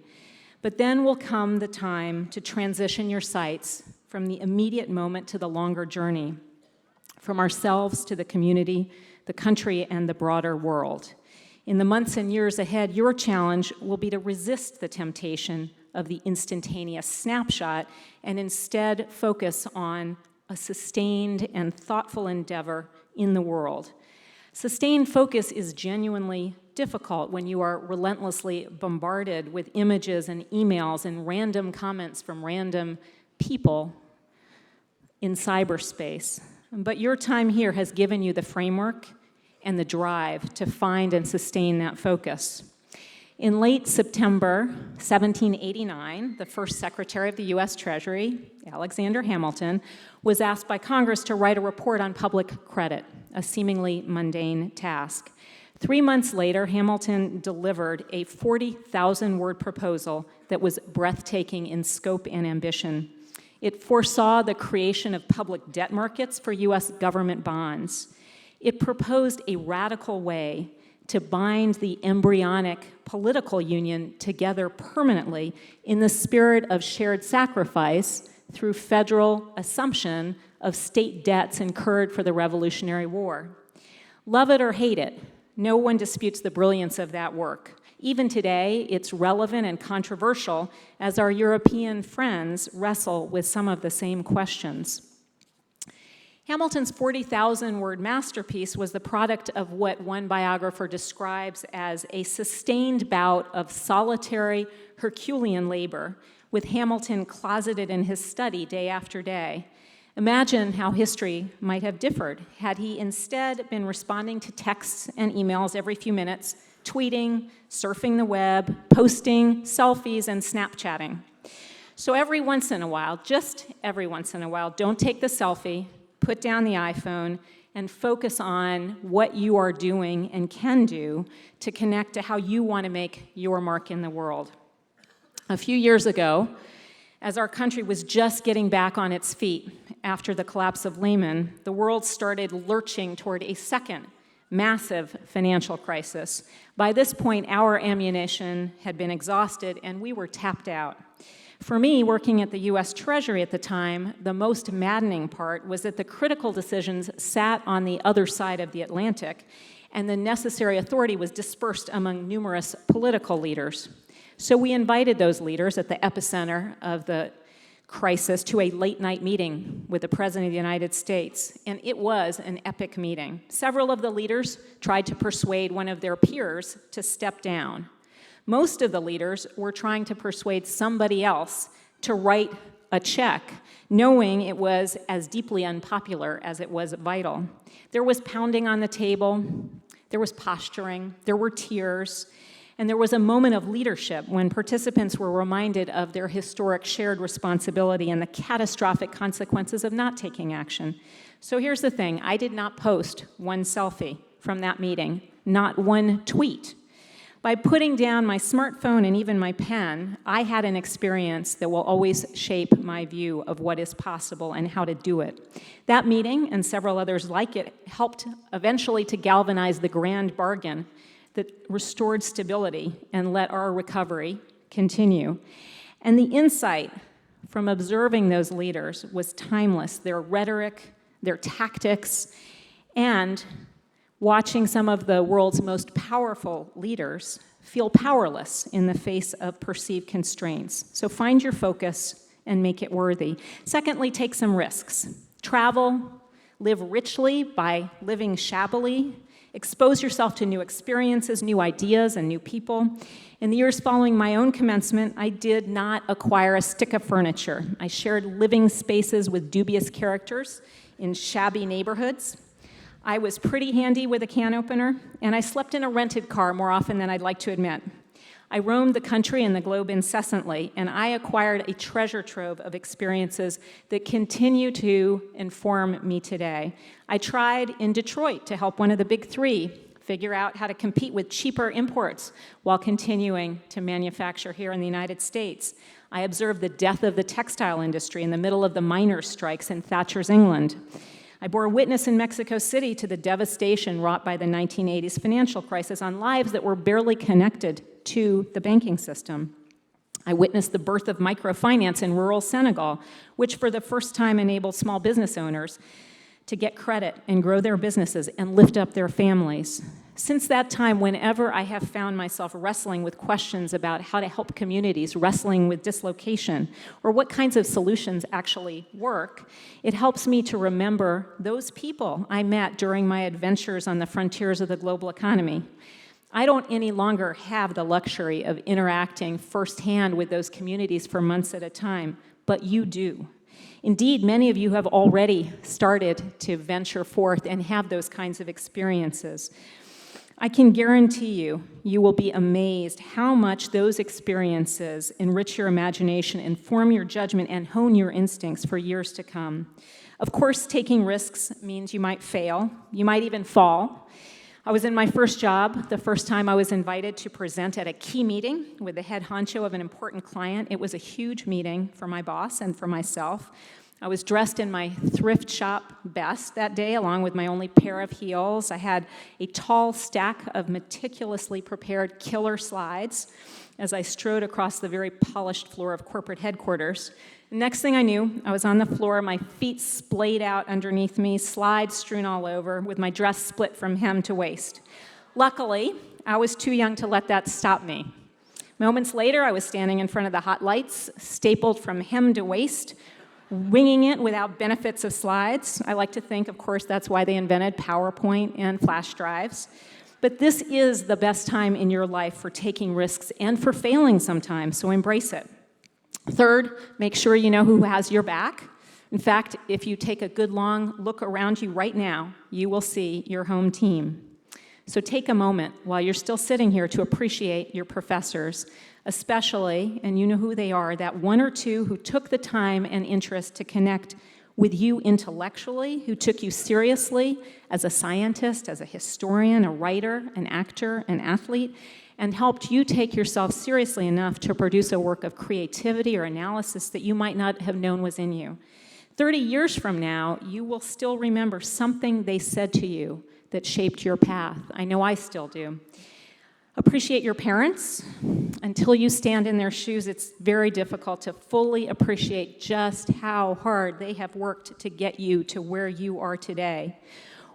Speaker 11: But then will come the time to transition your sights from the immediate moment to the longer journey, from ourselves to the community, the country, and the broader world. In the months and years ahead, your challenge will be to resist the temptation of the instantaneous snapshot and instead focus on a sustained and thoughtful endeavor in the world. Sustained focus is genuinely difficult when you are relentlessly bombarded with images and emails and random comments from random people in cyberspace. But your time here has given you the framework and the drive to find and sustain that focus. In late September 1789, the first Secretary of the U.S. Treasury, Alexander Hamilton, was asked by Congress to write a report on public credit, a seemingly mundane task. 3 months later, Hamilton delivered a 40,000-word proposal that was breathtaking in scope and ambition. It foresaw the creation of public debt markets for U.S. government bonds. It proposed a radical way to bind the embryonic political union together permanently in the spirit of shared sacrifice through federal assumption of state debts incurred for the Revolutionary War. Love it or hate it, no one disputes the brilliance of that work. Even today, it's relevant and controversial as our European friends wrestle with some of the same questions. Hamilton's 40,000-word masterpiece was the product of what one biographer describes as a sustained bout of solitary Herculean labor, with Hamilton closeted in his study day after day. Imagine how history might have differed had he instead been responding to texts and emails every few minutes tweeting, surfing the web, posting, selfies, and Snapchatting. So every once in a while, just every once in a while, don't take the selfie, put down the iPhone, and focus on what you are doing and can do to connect to how you want to make your mark in the world. A few years ago, as our country was just getting back on its feet after the collapse of Lehman, the world started lurching toward a second massive financial crisis. By this point, our ammunition had been exhausted and we were tapped out. For me, working at the US Treasury at the time, the most maddening part was that the critical decisions sat on the other side of the Atlantic, and the necessary authority was dispersed among numerous political leaders. So we invited those leaders at the epicenter of the crisis to a late-night meeting with the President of the United States, and it was an epic meeting. Several of the leaders tried to persuade one of their peers to step down. Most of the leaders were trying to persuade somebody else to write a check, knowing it was as deeply unpopular as it was vital. There was pounding on the table, there was posturing, there were tears, and there was a moment of leadership when participants were reminded of their historic shared responsibility and the catastrophic consequences of not taking action. So here's the thing, I did not post one selfie from that meeting, not one tweet. By putting down my smartphone and even my pen, I had an experience that will always shape my view of what is possible and how to do it. That meeting, and several others like it, helped eventually to galvanize the grand bargain that restored stability and let our recovery continue. And the insight from observing those leaders was timeless. Their rhetoric, their tactics, and watching some of the world's most powerful leaders feel powerless in the face of perceived constraints. So find your focus and make it worthy. Secondly, take some risks. Travel, live richly by living shabbily, expose yourself to new experiences, new ideas, and new people. In the years following my own commencement, I did not acquire a stick of furniture. I shared living spaces with dubious characters in shabby neighborhoods. I was pretty handy with a can opener, and I slept in a rented car more often than I'd like to admit. I roamed the country and the globe incessantly, and I acquired a treasure trove of experiences that continue to inform me today. I tried in Detroit to help one of the big three figure out how to compete with cheaper imports while continuing to manufacture here in the United States. I observed the death of the textile industry in the middle of the miners' strikes in Thatcher's England. I bore witness in Mexico City to the devastation wrought by the 1980s financial crisis on lives that were barely connected to the banking system. I witnessed the birth of microfinance in rural Senegal, which for the first time enabled small business owners to get credit and grow their businesses and lift up their families. Since that time, whenever I have found myself wrestling with questions about how to help communities wrestling with dislocation or what kinds of solutions actually work, it helps me to remember those people I met during my adventures on the frontiers of the global economy. I don't any longer have the luxury of interacting firsthand with those communities for months at a time, but you do. Indeed, many of you have already started to venture forth and have those kinds of experiences. I can guarantee you, you will be amazed how much those experiences enrich your imagination, inform your judgment, and hone your instincts for years to come. Of course, taking risks means you might fail, you might even fall. I was in my first job, the first time I was invited to present at a key meeting with the head honcho of an important client. It was a huge meeting for my boss and for myself. I was dressed in my thrift shop best that day, along with my only pair of heels. I had a tall stack of meticulously prepared killer slides as I strode across the very polished floor of corporate headquarters. Next thing I knew, I was on the floor, my feet splayed out underneath me, slides strewn all over, with my dress split from hem to waist. Luckily, I was too young to let that stop me. Moments later, I was standing in front of the hot lights, stapled from hem to waist, winging it without benefits of slides. I like to think, of course, that's why they invented PowerPoint and flash drives. But this is the best time in your life for taking risks and for failing sometimes, so embrace it. Third, make sure you know who has your back. In fact, if you take a good long look around you right now, you will see your home team. So take a moment while you're still sitting here to appreciate your professors, especially, and you know who they are, that one or two who took the time and interest to connect with you intellectually, who took you seriously as a scientist, as a historian, a writer, an actor, an athlete, and helped you take yourself seriously enough to produce a work of creativity or analysis that you might not have known was in you. 30 years from now, you will still remember something they said to you that shaped your path. I know I still do. Appreciate your parents. Until you stand in their shoes, it's very difficult to fully appreciate just how hard they have worked to get you to where you are today,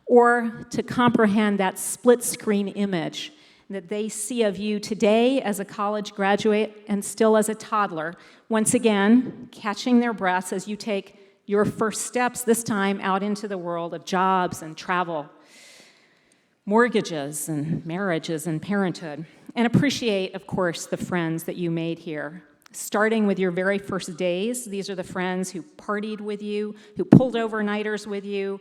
Speaker 11: or to comprehend that split-screen image that they see of you today as a college graduate and still as a toddler, once again, catching their breaths as you take your first steps, this time out into the world of jobs and travel, mortgages and marriages and parenthood. And appreciate, of course, the friends that you made here. Starting with your very first days, these are the friends who partied with you, who pulled overnighters with you,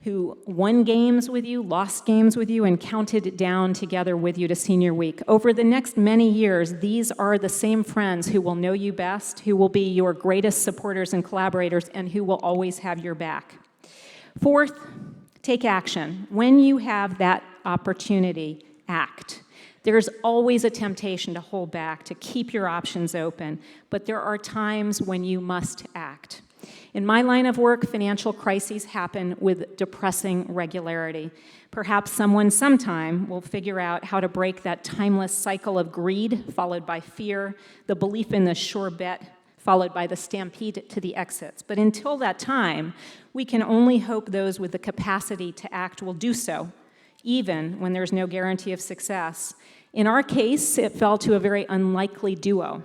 Speaker 11: who won games with you, lost games with you, and counted down together with you to senior week. Over the next many years, these are the same friends who will know you best, who will be your greatest supporters and collaborators, and who will always have your back. Fourth, take action. When you have that opportunity, act. There's always a temptation to hold back, to keep your options open, but there are times when you must act. In my line of work, financial crises happen with depressing regularity. Perhaps someone sometime will figure out how to break that timeless cycle of greed, followed by fear, the belief in the sure bet, followed by the stampede to the exits. But until that time, we can only hope those with the capacity to act will do so, even when there's no guarantee of success. In our case, it fell to a very unlikely duo,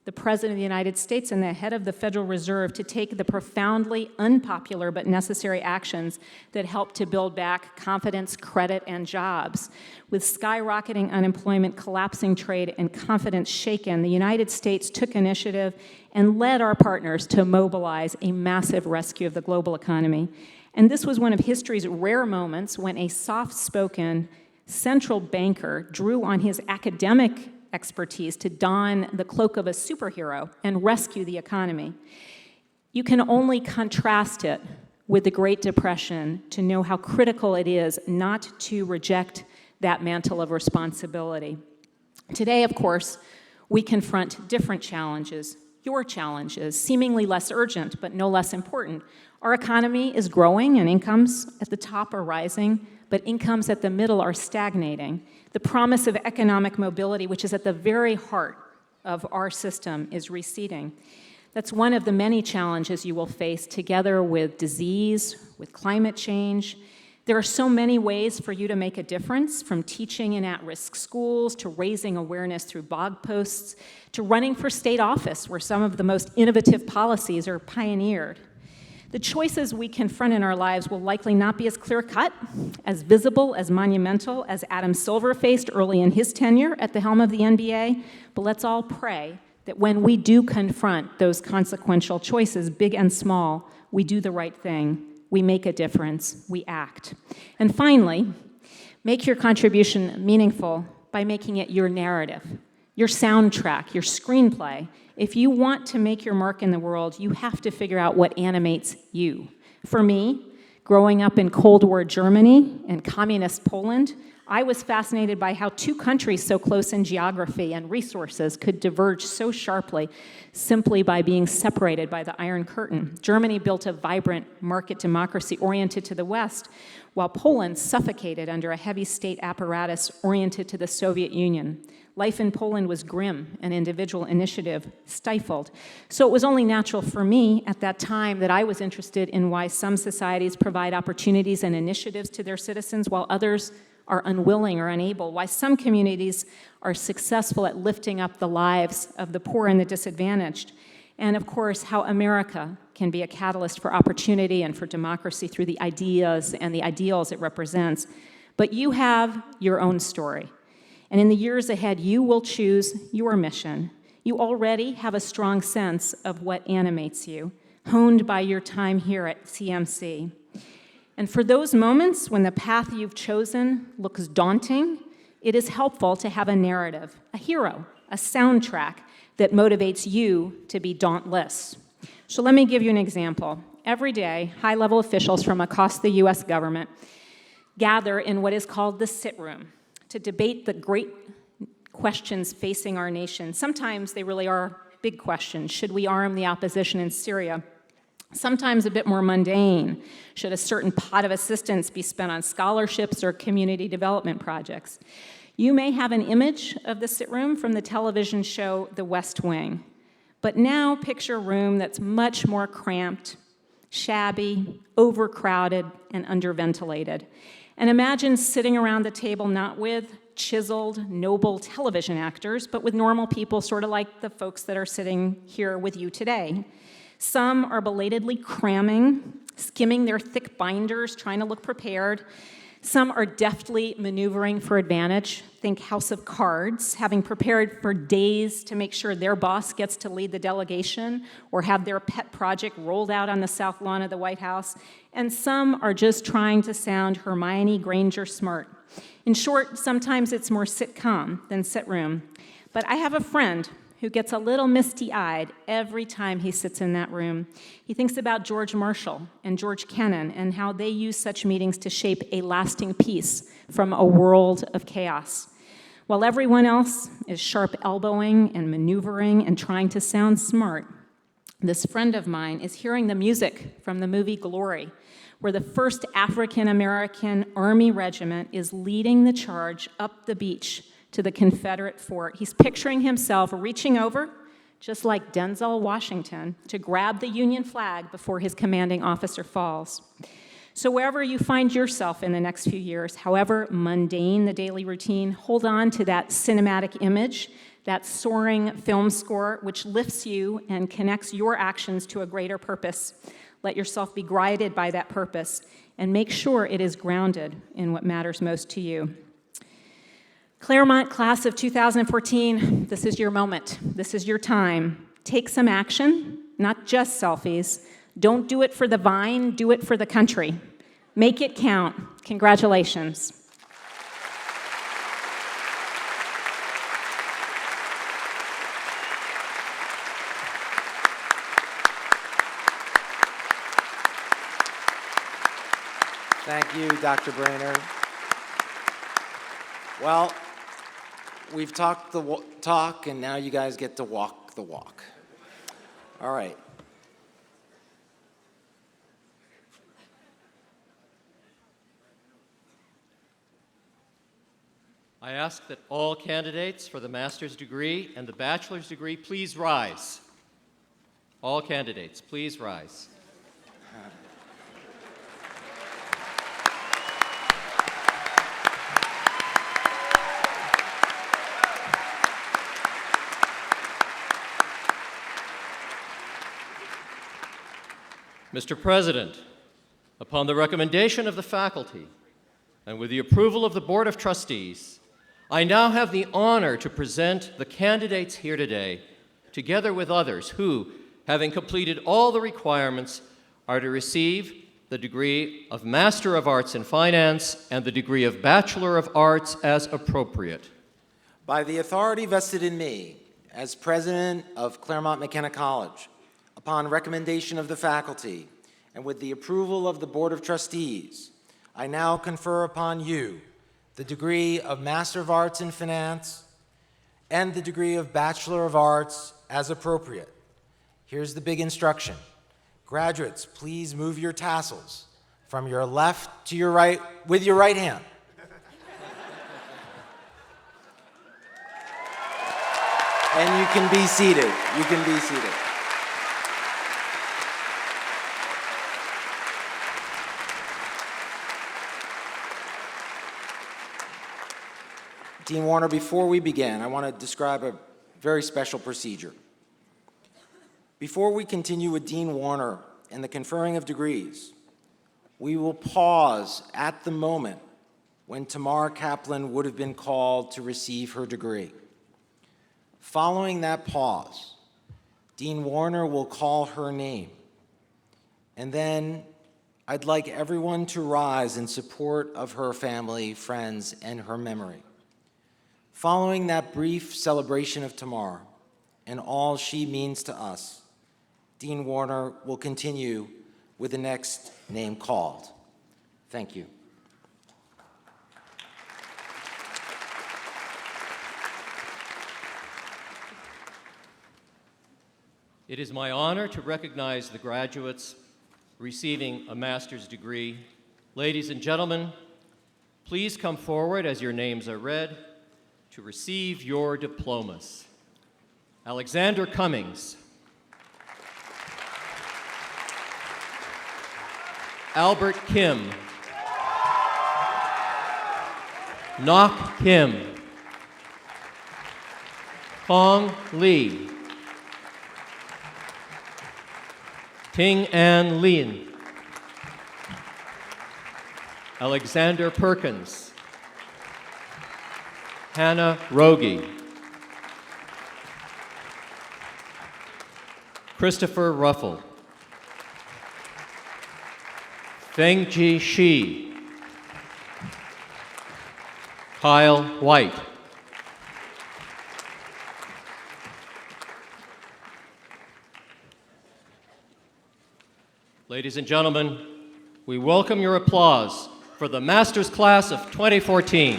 Speaker 11: the President of the United States and the head of the Federal Reserve, to take the profoundly unpopular but necessary actions that helped to build back confidence, credit, and jobs. With skyrocketing unemployment, collapsing trade, and confidence shaken, the United States took initiative and led our partners to mobilize a massive rescue of the global economy. And this was one of history's rare moments when a soft-spoken central banker drew on his academic expertise to don the cloak of a superhero and rescue the economy. You can only contrast it with the Great Depression to know how critical it is not to reject that mantle of responsibility. Today, of course, we confront different challenges, your challenges, seemingly less urgent but no less important. Our economy is growing and incomes at the top are rising, but incomes at the middle are stagnating. The promise of economic mobility, which is at the very heart of our system, is receding. That's one of the many challenges you will face together with disease, with climate change. There are so many ways for you to make a difference, from teaching in at-risk schools, to raising awareness through blog posts, to running for state office, where some of the most innovative policies are pioneered. The choices we confront in our lives will likely not be as clear-cut, as visible, as monumental as Adam Silver faced early in his tenure at the helm of the NBA, but let's all pray that when we do confront those consequential choices, big and small, we do the right thing, we make a difference, we act. And finally, make your contribution meaningful by making it your narrative, your soundtrack, your screenplay. If you want to make your mark in the world, you have to figure out what animates you. For me, growing up in Cold War Germany and communist Poland, I was fascinated by how two countries so close in geography and resources could diverge so sharply simply by being separated by the Iron Curtain. Germany built a vibrant market democracy oriented to the West, while Poland suffocated under a heavy state apparatus oriented to the Soviet Union. Life in Poland was grim and individual initiative stifled. So it was only natural for me at that time that I was interested in why some societies provide opportunities and initiatives to their citizens while others are unwilling or unable, why some communities are successful at lifting up the lives of the poor and the disadvantaged, and of course, how America can be a catalyst for opportunity and for democracy through the ideas and the ideals it represents. But you have your own story. And in the years ahead, you will choose your mission. You already have a strong sense of what animates you, honed by your time here at CMC. And for those moments when the path you've chosen looks daunting, it is helpful to have a narrative, a hero, a soundtrack that motivates you to be dauntless. So let me give you an example. Every day, high-level officials from across the U.S. government gather in what is called the sit room to debate the great questions facing our nation. Sometimes they really are big questions. Should we arm the opposition in Syria? Sometimes a bit more mundane. Should a certain pot of assistance be spent on scholarships or community development projects? You may have an image of the sit room from the television show The West Wing, but now picture a room that's much more cramped, shabby, overcrowded, and underventilated. And imagine sitting around the table not with chiseled, noble television actors, but with normal people, sort of like the folks that are sitting here with you today. Some are belatedly cramming, skimming their thick binders, trying to look prepared. Some are deftly maneuvering for advantage. Think House of Cards, having prepared for days to make sure their boss gets to lead the delegation or have their pet project rolled out on the south lawn of the White House. And some are just trying to sound Hermione Granger smart. In short, sometimes it's more sitcom than sit room. But I have a friend who gets a little misty-eyed every time he sits in that room. He thinks about George Marshall and George Kennan and how they use such meetings to shape a lasting peace from a world of chaos. While everyone else is sharp elbowing and maneuvering and trying to sound smart, this friend of mine is hearing the music from the movie Glory, where the 1st African-American Army Regiment is leading the charge up the beach to the Confederate fort. He's picturing himself reaching over, just like Denzel Washington, to grab the Union flag before his commanding officer falls. So wherever you find yourself in the next few years, however mundane the daily routine, hold on to that cinematic image, that soaring film score, which lifts you and connects your actions to a greater purpose. Let yourself be guided by that purpose, and make sure it is grounded in what matters most to you. Claremont class of 2014, this is your moment. This is your time. Take some action, not just selfies. Don't do it for the vine, do it for the country. Make it count. Congratulations.
Speaker 5: Thank you, Dr. Brainard. Well, we've talked the talk, and now you guys get to walk the walk. All right.
Speaker 12: I ask that all candidates for the master's degree and the bachelor's degree please rise. All candidates, please rise. Mr. President, upon the recommendation of the faculty and with the approval of the Board of Trustees, I now have the honor to present the candidates here today, together with others who, having completed all the requirements, are to receive the degree of Master of Arts in Finance and the degree of Bachelor of Arts as appropriate.
Speaker 5: By the authority vested in me as president of Claremont McKenna College, upon recommendation of the faculty, and with the approval of the Board of Trustees, I now confer upon you the degree of Master of Arts in Finance and the degree of Bachelor of Arts as appropriate. Here's the big instruction. Graduates, please move your tassels from your left to your right with your right hand. And you can be seated. You can be seated. Dean Warner, before we begin, I want to describe a very special procedure. Before we continue with Dean Warner and the conferring of degrees, we will pause at the moment when Tamar Kaplan would have been called to receive her degree. Following that pause, Dean Warner will call her name, and then I'd like everyone to rise in support of her family, friends, and her memory. Following that brief celebration of Tamar and all she means to us, Dean Warner will continue with the next name called. Thank you.
Speaker 12: It is my honor to recognize the graduates receiving a master's degree. Ladies and gentlemen, please come forward as your names are read to receive your diplomas. Alexander Cummings. Albert Kim. Nok Kim. Kong Lee. Ting An Lin. Alexander Perkins. Hannah Rogie. Christopher Ruffle. Fengji Shi. Kyle White. Ladies and gentlemen, we welcome your applause for the Master's Class of 2014.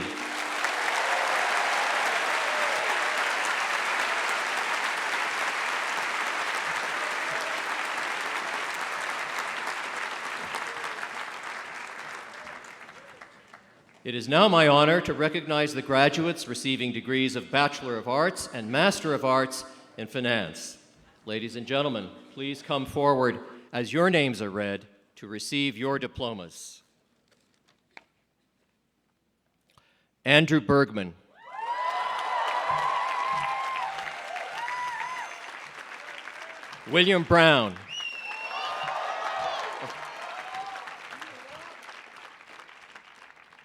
Speaker 12: It is now my honor to recognize the graduates receiving degrees of Bachelor of Arts and Master of Arts in Finance. Ladies and gentlemen, please come forward as your names are read to receive your diplomas. Andrew Bergman. William Brown.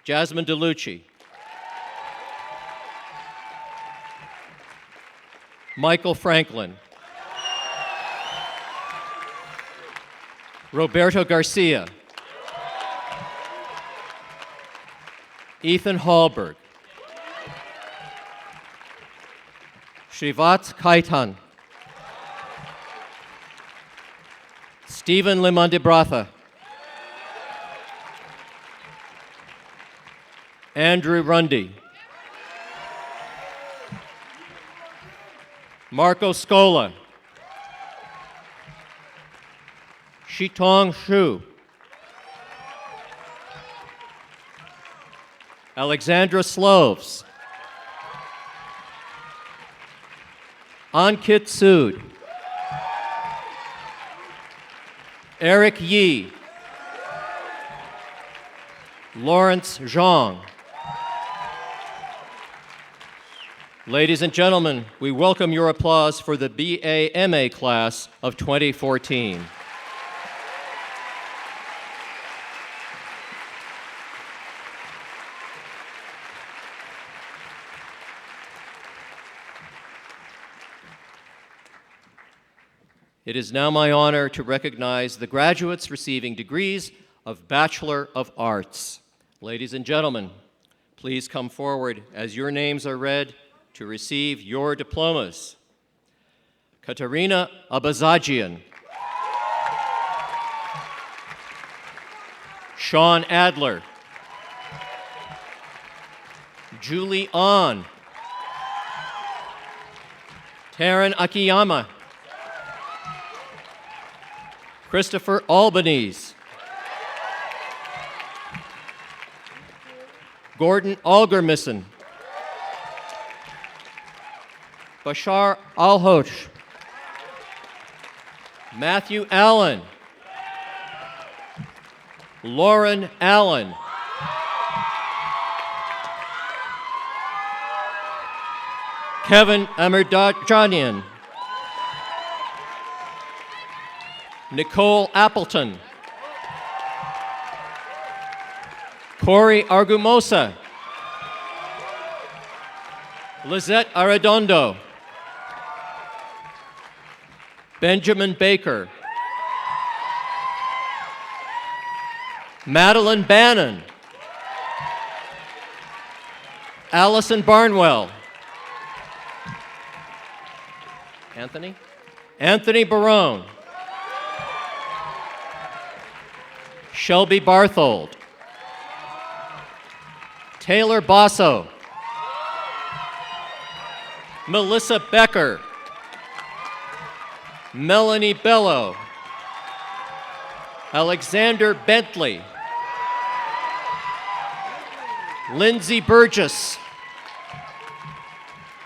Speaker 12: Jasmine DeLucci. Michael Franklin. Roberto Garcia. Ethan Hallberg. Shrivat Kaitan. Stephen Limandibratha. Andrew Rundy. Marco Scola. Shitong Shu. Alexandra Sloves. Ankit Sood. Eric Yi. Lawrence Zhang. Ladies and gentlemen, we welcome your applause for the BA-MA class of 2014. It is now my honor to recognize the graduates receiving degrees of Bachelor of Arts. Ladies and gentlemen, please come forward as your names are read to receive your diplomas. Katerina Abazagian. Sean Adler. Julie Ahn. Taryn Akiyama. Christopher Albanese. Gordon Algermissen. Bashar Alhosh. Matthew Allen. Lauren Allen. Kevin Amirjanian. Nicole Appleton. Corey Argumosa. Lizette Arredondo. Benjamin Baker. Madeline Bannon. Allison Barnwell. Anthony? Anthony Barone. Shelby Barthold. Taylor Basso. Melissa Becker. Melanie Bello. Alexander Bentley. Lindsay Burgess.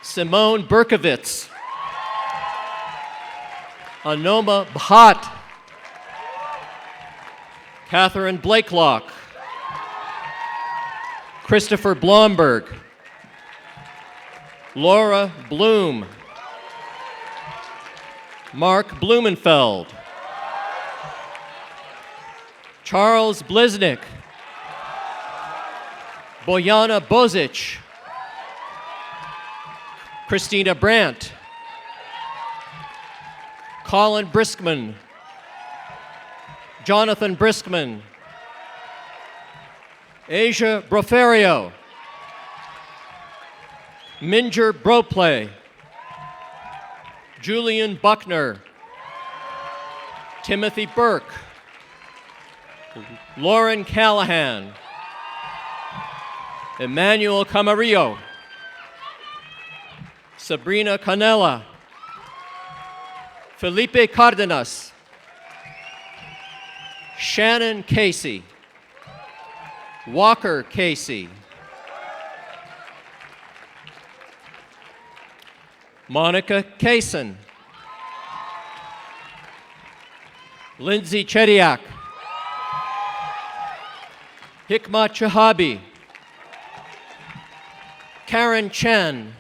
Speaker 12: Simone Berkovitz. Anoma Bhatt. Catherine Blakelock. Christopher Blomberg. Laura Bloom. Mark Blumenfeld. Charles Bliznick. Bojana Bozic. Christina Brandt. Colin Briskman. Jonathan Briskman. Asia Broferio. Minger Broplay. Julian Buckner. Timothy Burke. Lauren Callahan. Emmanuel Camarillo. Sabrina Canella. Felipe Cardenas. Shannon Casey. Walker Casey. Monica Kaysen. Lindsay Chediak. Hikmat Chahabi. Karen Chen.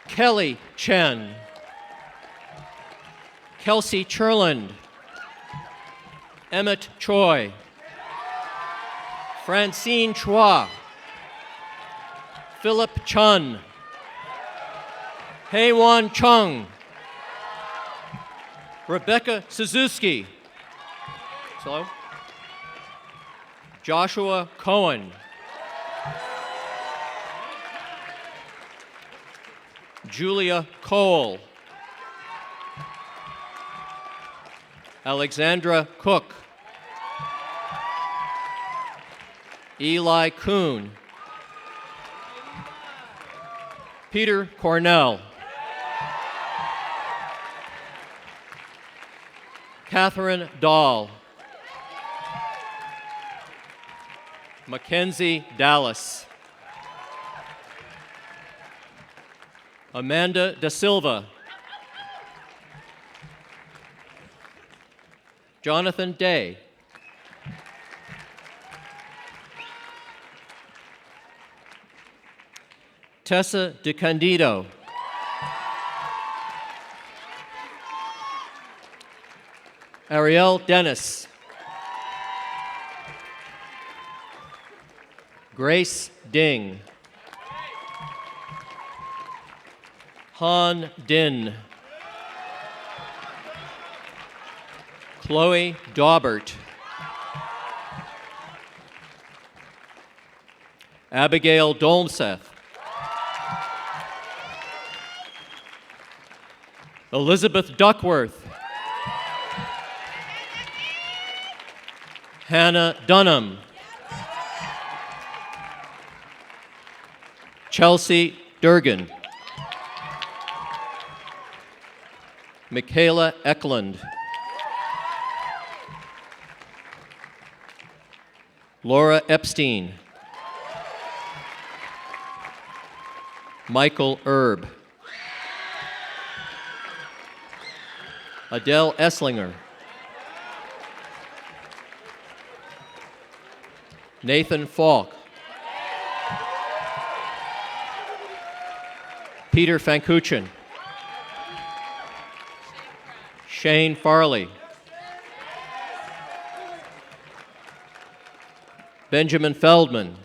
Speaker 12: Kelly Chen. Kelsey Churland. Emmett Choi. Francine Chua. Philip Chun. Haewon Chung. Rebecca Suzuki. Slow. Joshua Cohen. Julia Cole. Alexandra Cook. Eli Kuhn. Peter Cornell. Catherine Dahl. Mackenzie Dallas. Amanda Da Silva. Jonathan Day. Tessa DeCandido. Ariel Dennis. Grace Ding. Han Din. Chloe Daubert. Abigail Dolmseth. Elizabeth Duckworth. Hannah Dunham. Chelsea Durgan. Michaela Eklund. Laura Epstein. Michael Erb. Adele Esslinger. Nathan Falk. Peter Fankuchin. Shane Farley. Benjamin Feldman.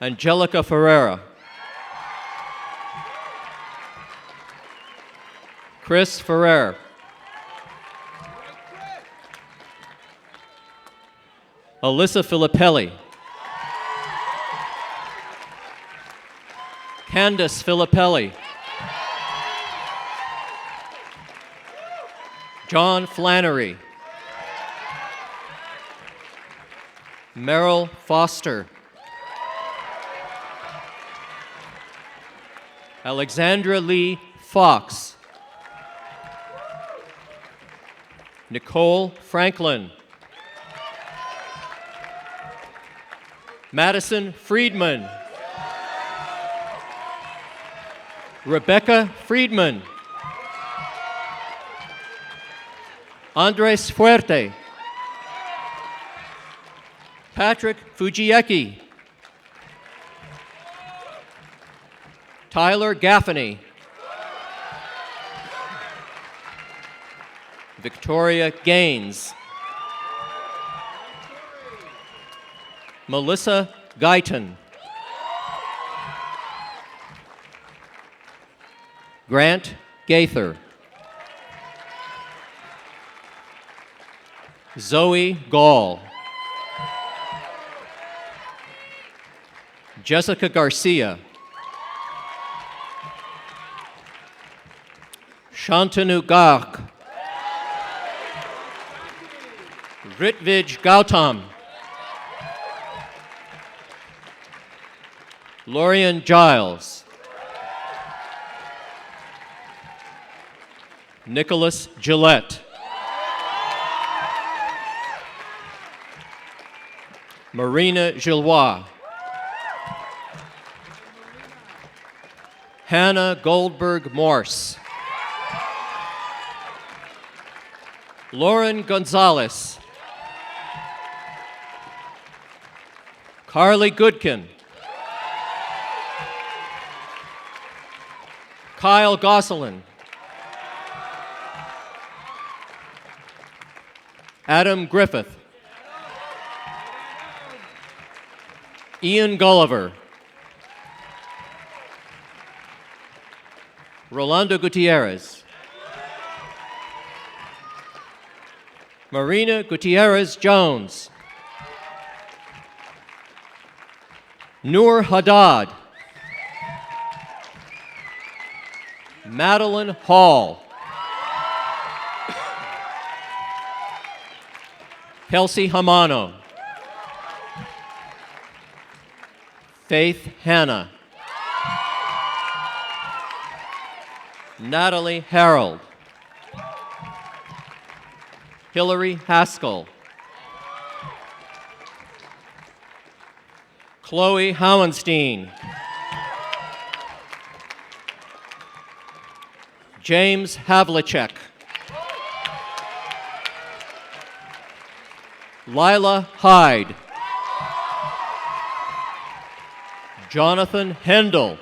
Speaker 12: Angelica Ferreira. Chris Ferrer. Alyssa Filippelli. Candace Filippelli. John Flannery. Merrill Foster. Alexandra Lee Fox. Nicole Franklin. Madison Friedman. Rebecca Friedman. Andres Fuerte. Patrick Fujieki. Tyler Gaffney. Victoria Gaines. Melissa Guyton. Grant Gaither. Zoe Gall. Jessica Garcia. Shantanu Garg. Ritvij Gautam. Lorian Giles. Nicholas Gillette. Marina Gillois. Hannah Goldberg Morse. Lauren Gonzalez. Carly Goodkin. Kyle Gosselin. Adam Griffith. Ian Gulliver. Rolando Gutierrez. Marina Gutierrez Jones. Noor Haddad. Madeline Hall. Kelsey Hamano. Faith Hanna. Natalie Harold. Hillary Haskell. Chloe Howenstein. James Havlicek. Lila Hyde. Jonathan Hendel.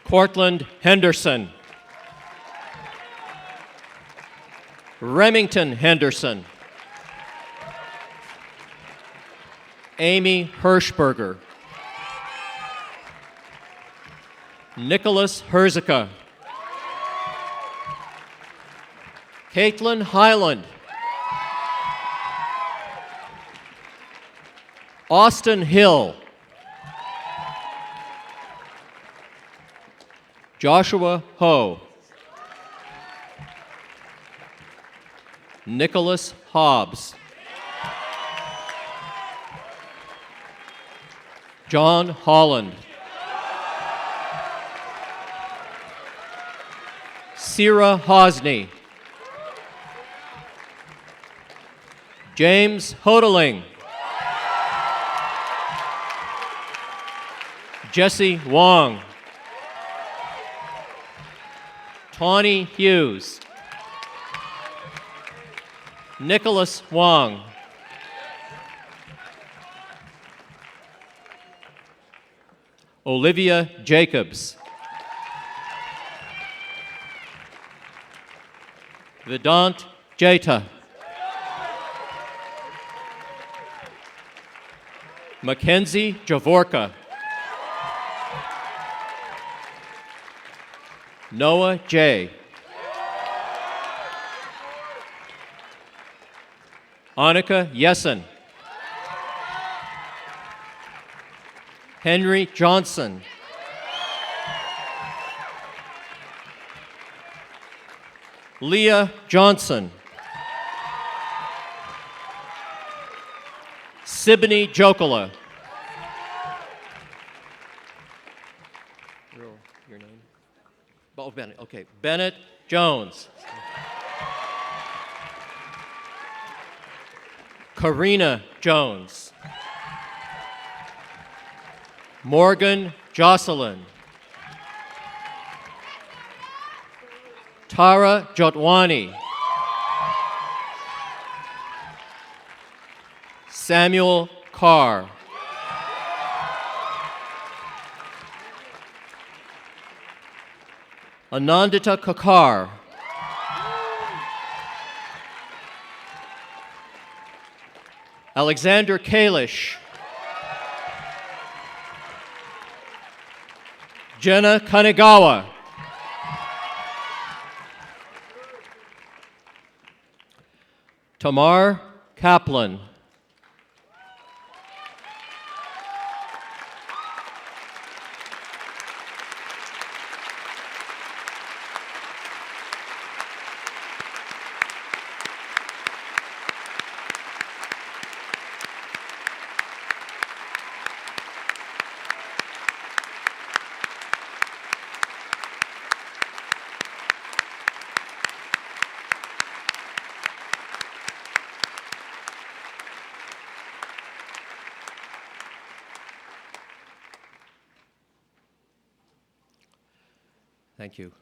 Speaker 12: Cortland Henderson. Remington Henderson. Amy Hirschberger. Nicholas Herzika. Caitlin Highland. Austin Hill. Joshua Ho. Nicholas Hobbs. John Holland. Sierra Hosney. James Houghteling. Jesse Wong. Tawny Hughes. Nicholas Wong. Olivia Jacobs. Vedant Jeta. Mackenzie Javorka. Noah J. Annika Yessen. Henry Johnson. Leah Johnson. Siboney Jokala. Your name? Oh, Bennett. Okay. Bennett Jones. Karina Jones. Morgan Jocelyn. Tara Jotwani. Samuel Carr. Anandita Kakar. Alexander Kalish. Jenna Kanegawa. Tamar Kaplan. Thank you.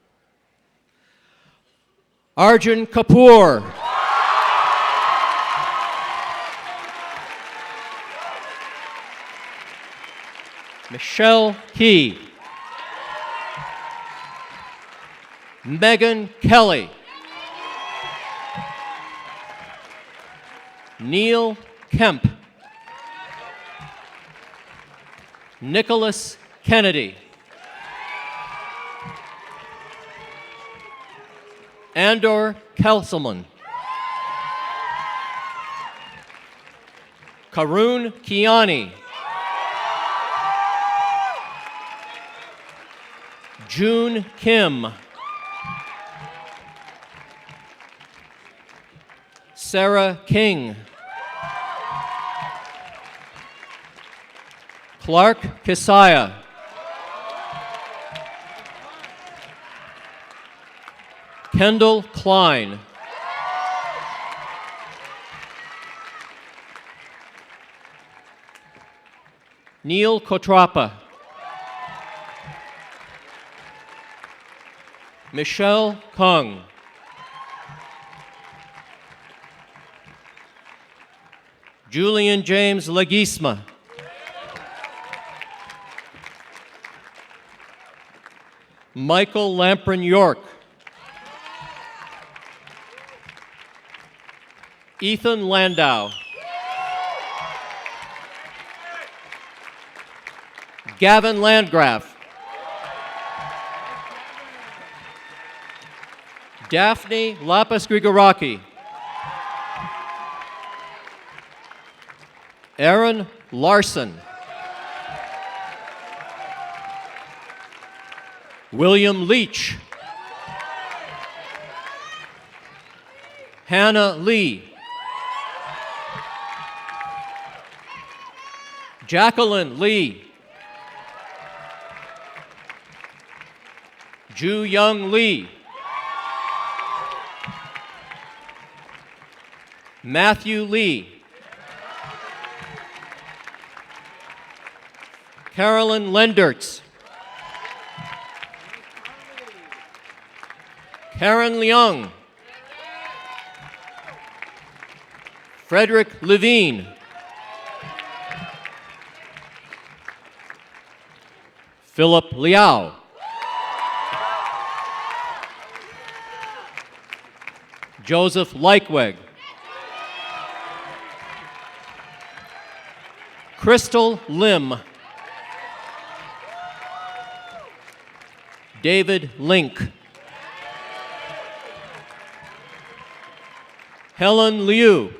Speaker 12: Arjun Kapoor. Michelle Key. Megan Kelly. Neil Kemp. Nicholas Kennedy. Andor Kelselman. Karun Kiani. June Kim. Sarah King. Clark Kisaya. Kendall Klein. Neil Kotrapa. Michelle Kung. Julian James Legisma. Michael Lamprin York. Ethan Landau. Gavin Landgraf. Daphne Lapis Grigoraki. Aaron Larson. William Leach. Hannah Lee. Jacqueline Lee. Ju Young Lee. Matthew Lee. Carolyn Lendertz. Karen Leung. Frederick Levine. Philip Liao. Joseph Leikweg. Crystal Lim. David Link. Helen Liu.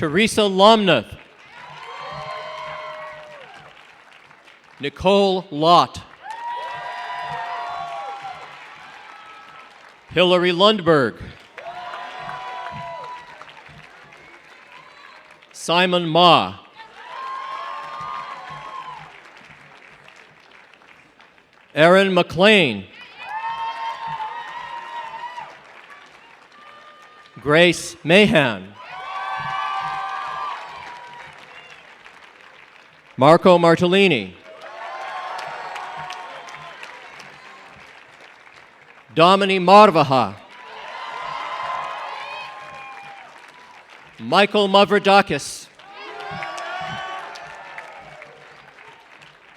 Speaker 12: Teresa Lomnath, Nicole Lott, Hillary Lundberg, Simon Ma, Aaron McLean, Grace Mahan, Marco Martellini, Domini Marvaha, Michael Mavrodakis,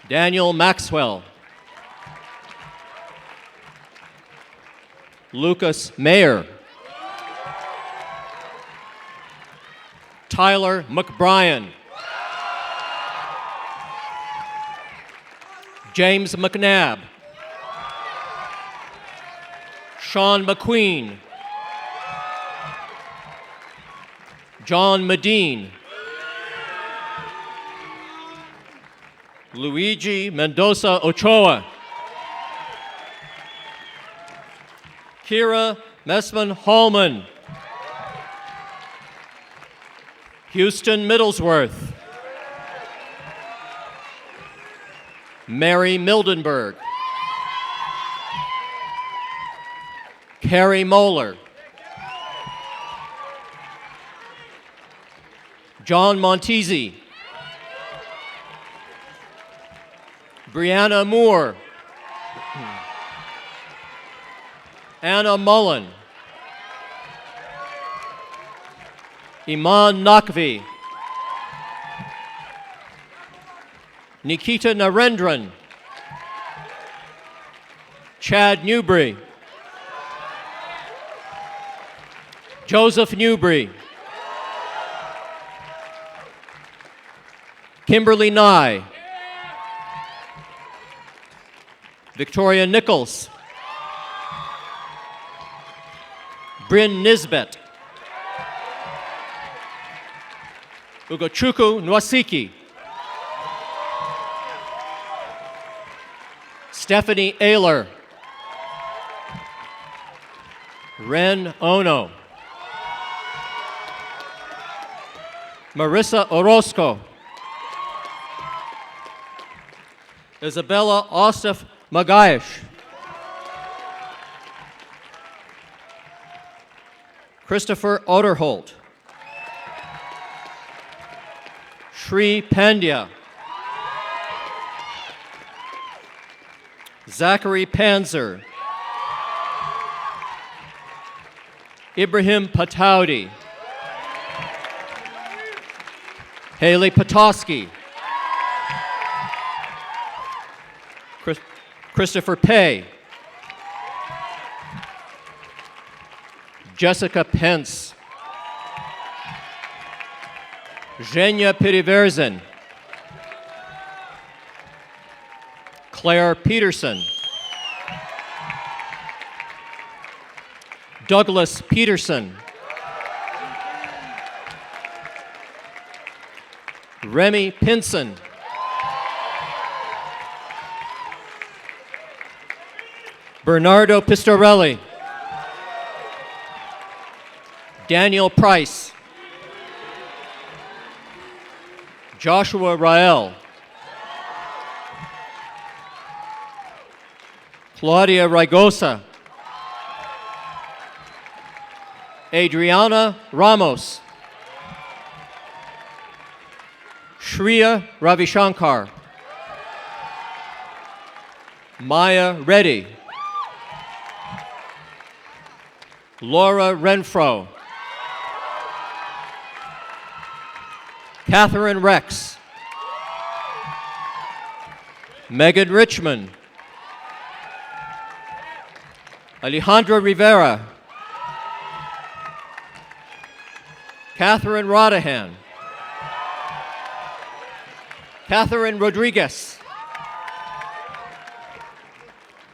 Speaker 12: Daniel Maxwell, Lucas Mayer, Tyler McBrien, James McNabb, Sean McQueen, John Medine, Luigi Mendoza Ochoa, Kira Messman Hallman, Houston Middlesworth, Mary Mildenberg, Carrie Moeller, John Montesi, Brianna Moore, Anna Mullen, Iman Naqvi, Nikita Narendran, Chad Newbury, Joseph Newbury, Kimberly Nye, Victoria Nichols, Bryn Nisbet, Ugochukwu Nwasiki, Stephanie Ayler, Ren Ono, Marissa Orozco, Isabella Ostef Magayesh, Christopher Otterholt, Shri Pandya, Zachary Panzer, Ibrahim Pataudi, Haley Petoskey, Christopher Pay, Jessica Pence, Zhenya Piriverzen, Claire Peterson, Douglas Peterson, Remy Pinson, Bernardo Pistorelli, Daniel Price, Joshua Rael, Claudia Rigosa, Adriana Ramos, Shriya Ravishankar, Maya Reddy, Laura Renfro, Catherine Rex, Megan Richmond, Alejandra Rivera, Catherine Rodahan, Catherine Rodriguez,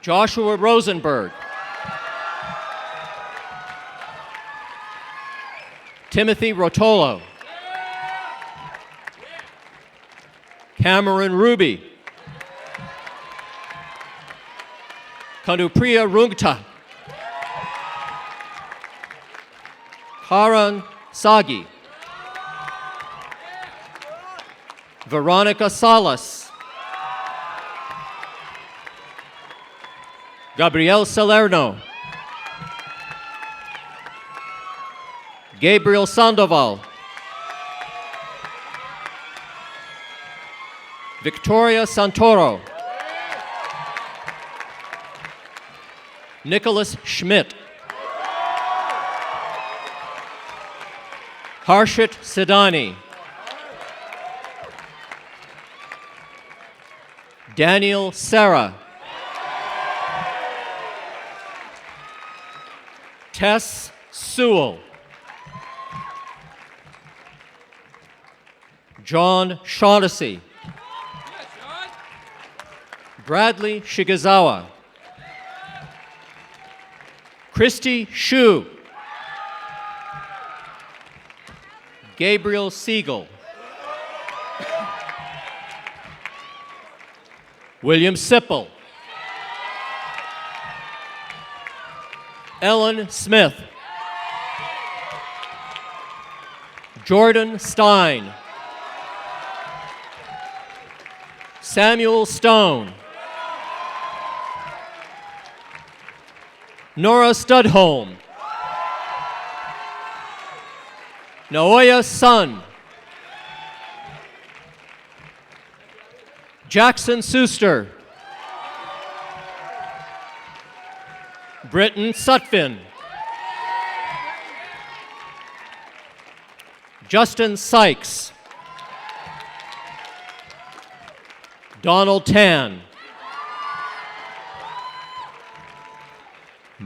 Speaker 12: Joshua Rosenberg, Timothy Rotolo, Cameron Ruby, Kanupriya Rungta, Karan Sagi, Veronica Salas, Gabriel Salerno, Gabriel Sandoval, Victoria Santoro, Nicholas Schmidt, Harshit Sidani, Daniel Serra, Tess Sewell, John Shaughnessy, Bradley Shigezawa, Christy Shu, Gabriel Siegel, William Sipple, Ellen Smith, Jordan Stein, Samuel Stone, Nora Studholm, Naoya Sun, Jackson Suster, Britton Sutphin, Justin Sykes, Donald Tan,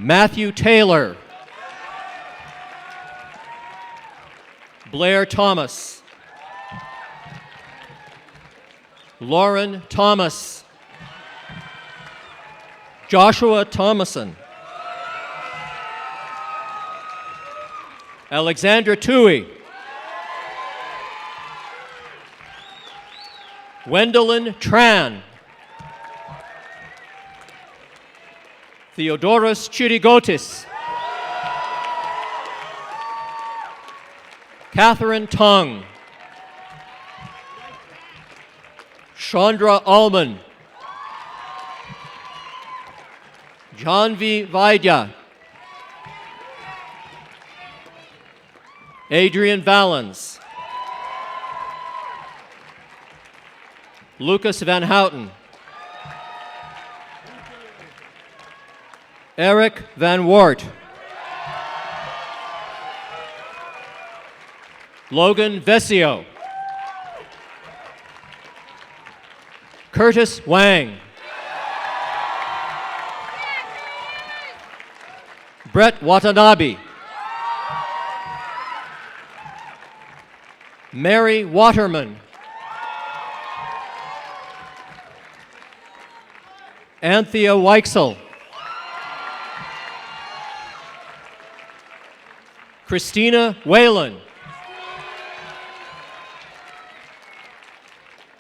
Speaker 12: Matthew Taylor, Blair Thomas, Lauren Thomas, Joshua Thomason, Alexandra Toohey, Wendelin Tran, Theodoros Chirigotis, Catherine Tung, Chandra Allman, Janvi Vaidya, Adrian Valens, Lucas Van Houten, Eric Van Wart, Logan Vesio, Curtis Wang, Brett Watanabe, Mary Waterman, Anthea Weichsel, Christina Whalen,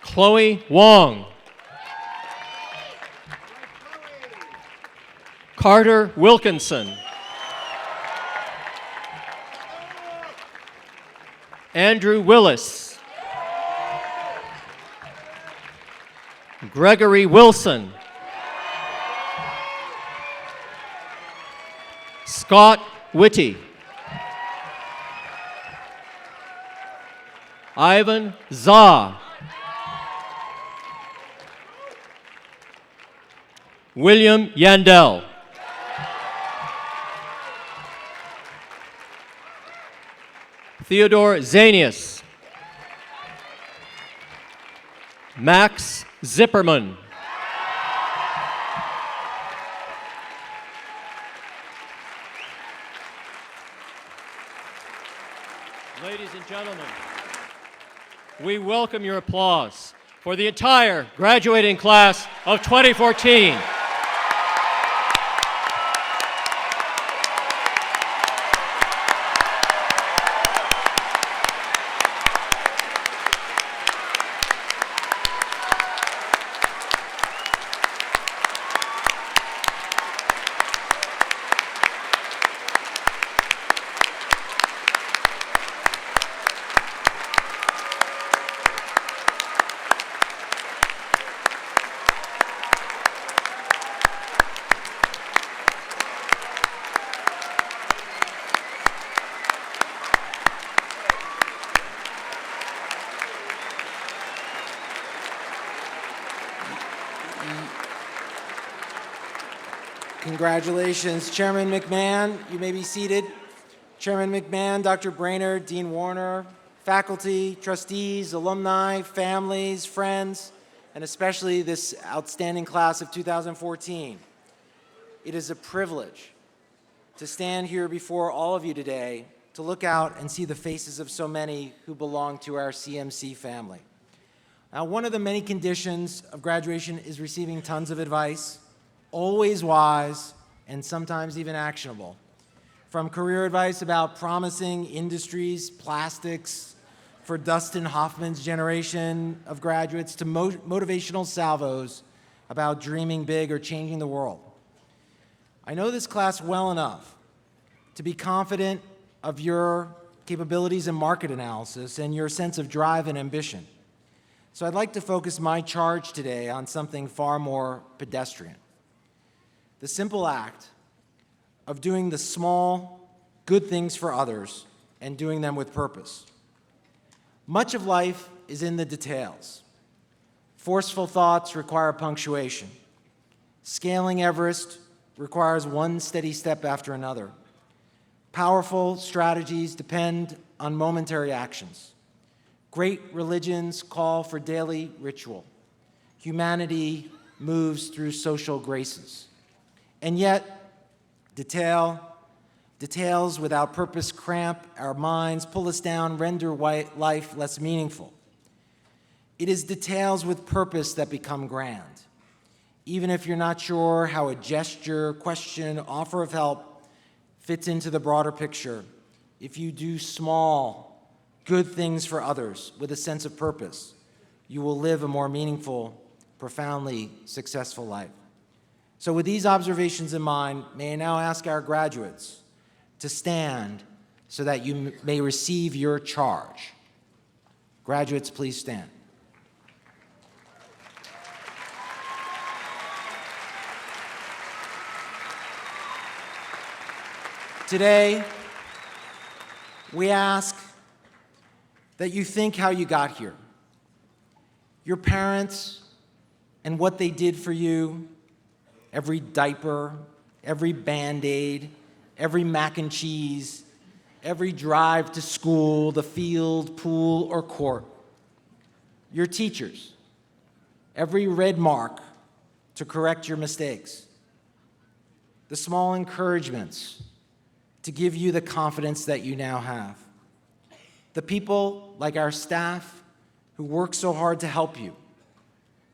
Speaker 12: Chloe Wong, Carter Wilkinson, Andrew Willis, Gregory Wilson, Scott Whitty, Ivan Zah, William Yandel, Theodore Zanius, Max Zipperman, ladies and gentlemen, we welcome your applause for the entire graduating class of 2014.
Speaker 5: Congratulations, Chairman McMahon. You may be seated. Chairman McMahon, Dr. Brainard, Dean Warner, faculty, trustees, alumni, families, friends, and especially this outstanding class of 2014. It is a privilege to stand here before all of you today to look out and see the faces of so many who belong to our CMC family. Now, one of the many conditions of graduation is receiving tons of advice, always wise and sometimes even actionable. From career advice about promising industries, plastics, for Dustin Hoffman's generation of graduates, to motivational salvos about dreaming big or changing the world. I know this class well enough to be confident of your capabilities in market analysis and your sense of drive and ambition. So I'd like to focus my charge today on something far more pedestrian. The simple act of doing the small, good things for others and doing them with purpose. Much of life is in the details. Forceful thoughts require punctuation. Scaling Everest requires one steady step after another. Powerful strategies depend on momentary actions. Great religions call for daily ritual. Humanity moves through social graces. And yet, details without purpose cramp our minds, pull us down, render life less meaningful. It is details with purpose that become grand. Even if you're not sure how a gesture, question, offer of help fits into the broader picture, if you do small, good things for others with a sense of purpose, you will live a more meaningful, profoundly successful life. So with these observations in mind, may I now ask our graduates to stand so that you may receive your charge. Graduates, please stand. Today, we ask that you think how you got here. Your parents and what they did for you, every diaper, every Band-Aid, every mac and cheese, every drive to school, the field, pool, or court. Your teachers, every red mark to correct your mistakes. The small encouragements to give you the confidence that you now have. The people like our staff who work so hard to help you,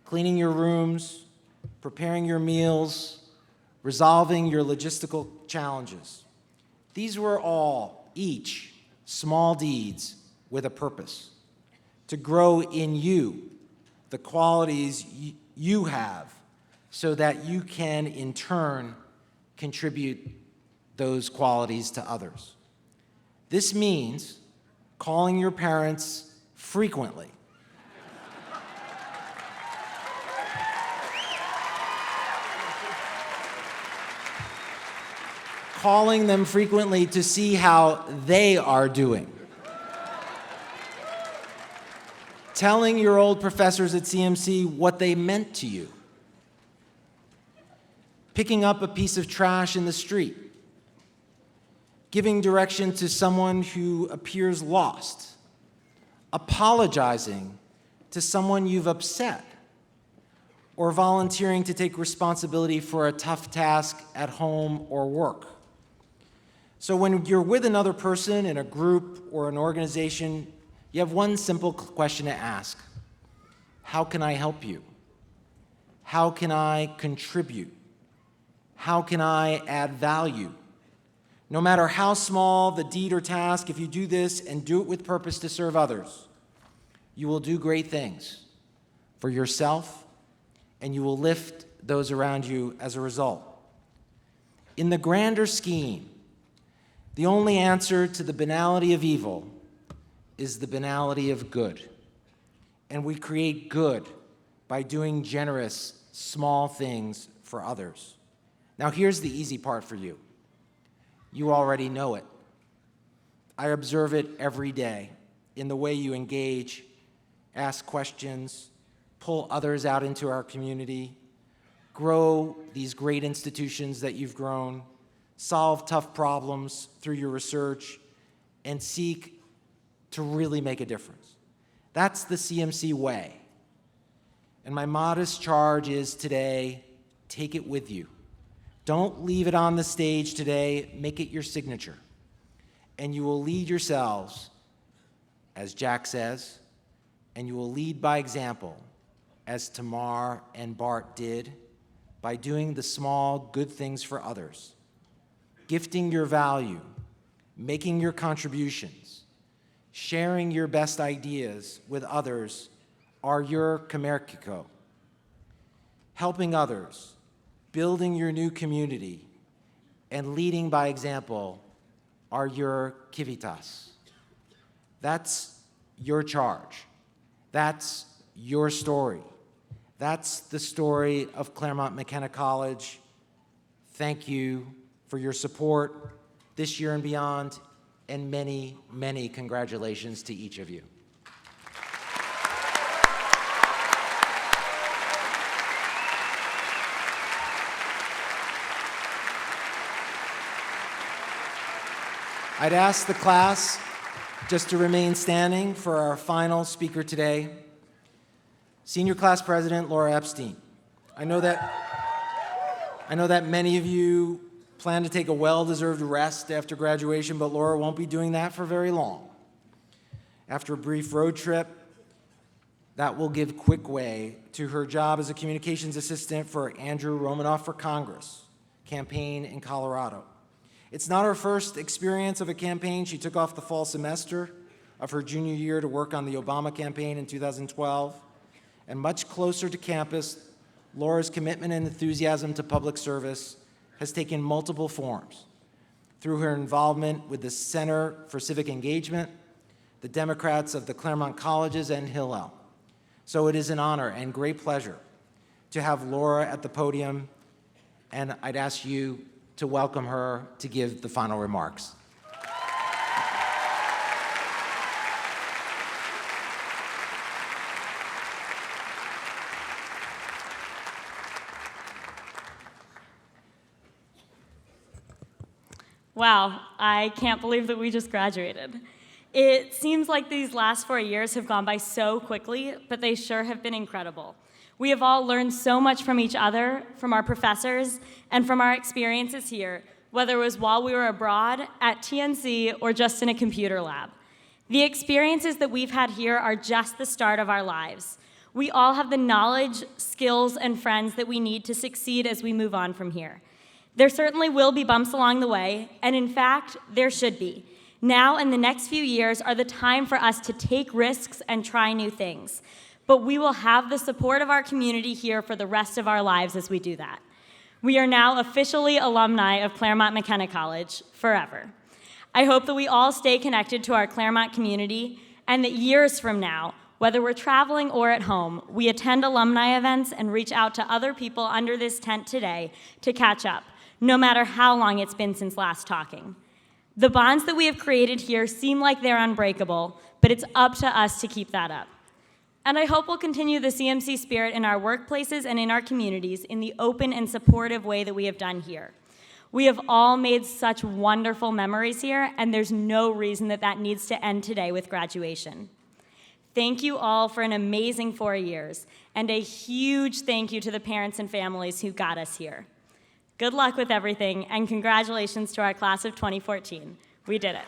Speaker 5: cleaning your rooms, preparing your meals, resolving your logistical challenges. These were all, each, small deeds with a purpose, to grow in you the qualities you have so that you can, in turn, contribute those qualities to others. This means calling your parents frequently. Calling them frequently to see how they are doing. Telling your old professors at CMC what they meant to you. Picking up a piece of trash in the street. Giving direction to someone who appears lost. Apologizing to someone you've upset. Or volunteering to take responsibility for a tough task at home or work. So when you're with another person in a group or an organization, you have one simple question to ask. How can I help you? How can I contribute? How can I add value? No matter how small the deed or task, if you do this and do it with purpose to serve others, you will do great things for yourself, and you will lift those around you as a result. In the grander scheme, the only answer to the banality of evil is the banality of good. And we create good by doing generous, small things for others. Now, here's the easy part for you. You already know it. I observe it every day in the way you engage, ask questions, pull others out into our community, grow these great institutions that you've grown, solve tough problems through your research, and seek to really make a difference. That's the CMC way. And my modest charge is today, take it with you. Don't leave it on the stage today, make it your signature. And you will lead yourselves, as Jack says, and you will lead by example, as Tamar and Bart did, by doing the small good things for others, gifting your value, making your contributions, sharing your best ideas with others are your kamerkiko. Helping others, building your new community, and leading by example are your kivitas. That's your charge. That's your story. That's the story of Claremont McKenna College. Thank you for your support this year and beyond, and many, many congratulations to each of you. I'd ask the class just to remain standing for our final speaker today, Senior Class President Laura Epstein. I know that many of you plan to take a well-deserved rest after graduation, but Laura won't be doing that for very long. After a brief road trip, that will give quick way to her job as a communications assistant for Andrew Romanoff for Congress campaign in Colorado. It's not her first experience of a campaign. She took off the fall semester of her junior year to work on the Obama campaign in 2012. And much closer to campus, Laura's commitment and enthusiasm to public service has taken multiple forms through her involvement with the Center for Civic Engagement, the Democrats of the Claremont Colleges, and Hillel. So it is an honor and great pleasure to have Laura at the podium, and I'd ask you to welcome her to give the final remarks.
Speaker 13: Wow, I can't believe that we just graduated. It seems like these last 4 years have gone by so quickly, but they sure have been incredible. We have all learned so much from each other, from our professors, and from our experiences here, whether it was while we were abroad, at TNC, or just in a computer lab. The experiences that we've had here are just the start of our lives. We all have the knowledge, skills, and friends that we need to succeed as we move on from here. There certainly will be bumps along the way, and in fact, there should be. Now and the next few years are the time for us to take risks and try new things. But we will have the support of our community here for the rest of our lives as we do that. We are now officially alumni of Claremont McKenna College forever. I hope that we all stay connected to our Claremont community and that years from now, whether we're traveling or at home, we attend alumni events and reach out to other people under this tent today to catch up, no matter how long it's been since last talking. The bonds that we have created here seem like they're unbreakable, but it's up to us to keep that up. And I hope we'll continue the CMC spirit in our workplaces and in our communities in the open and supportive way that we have done here. We have all made such wonderful memories here, and there's no reason that that needs to end today with graduation. Thank you all for an amazing 4 years, and a huge thank you to the parents and families who got us here. Good luck with everything, and congratulations to our class of 2014. We did it.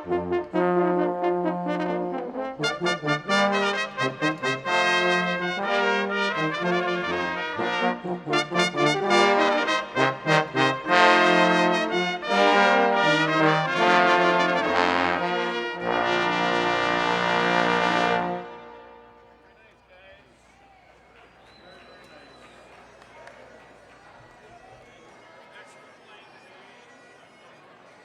Speaker 3: you.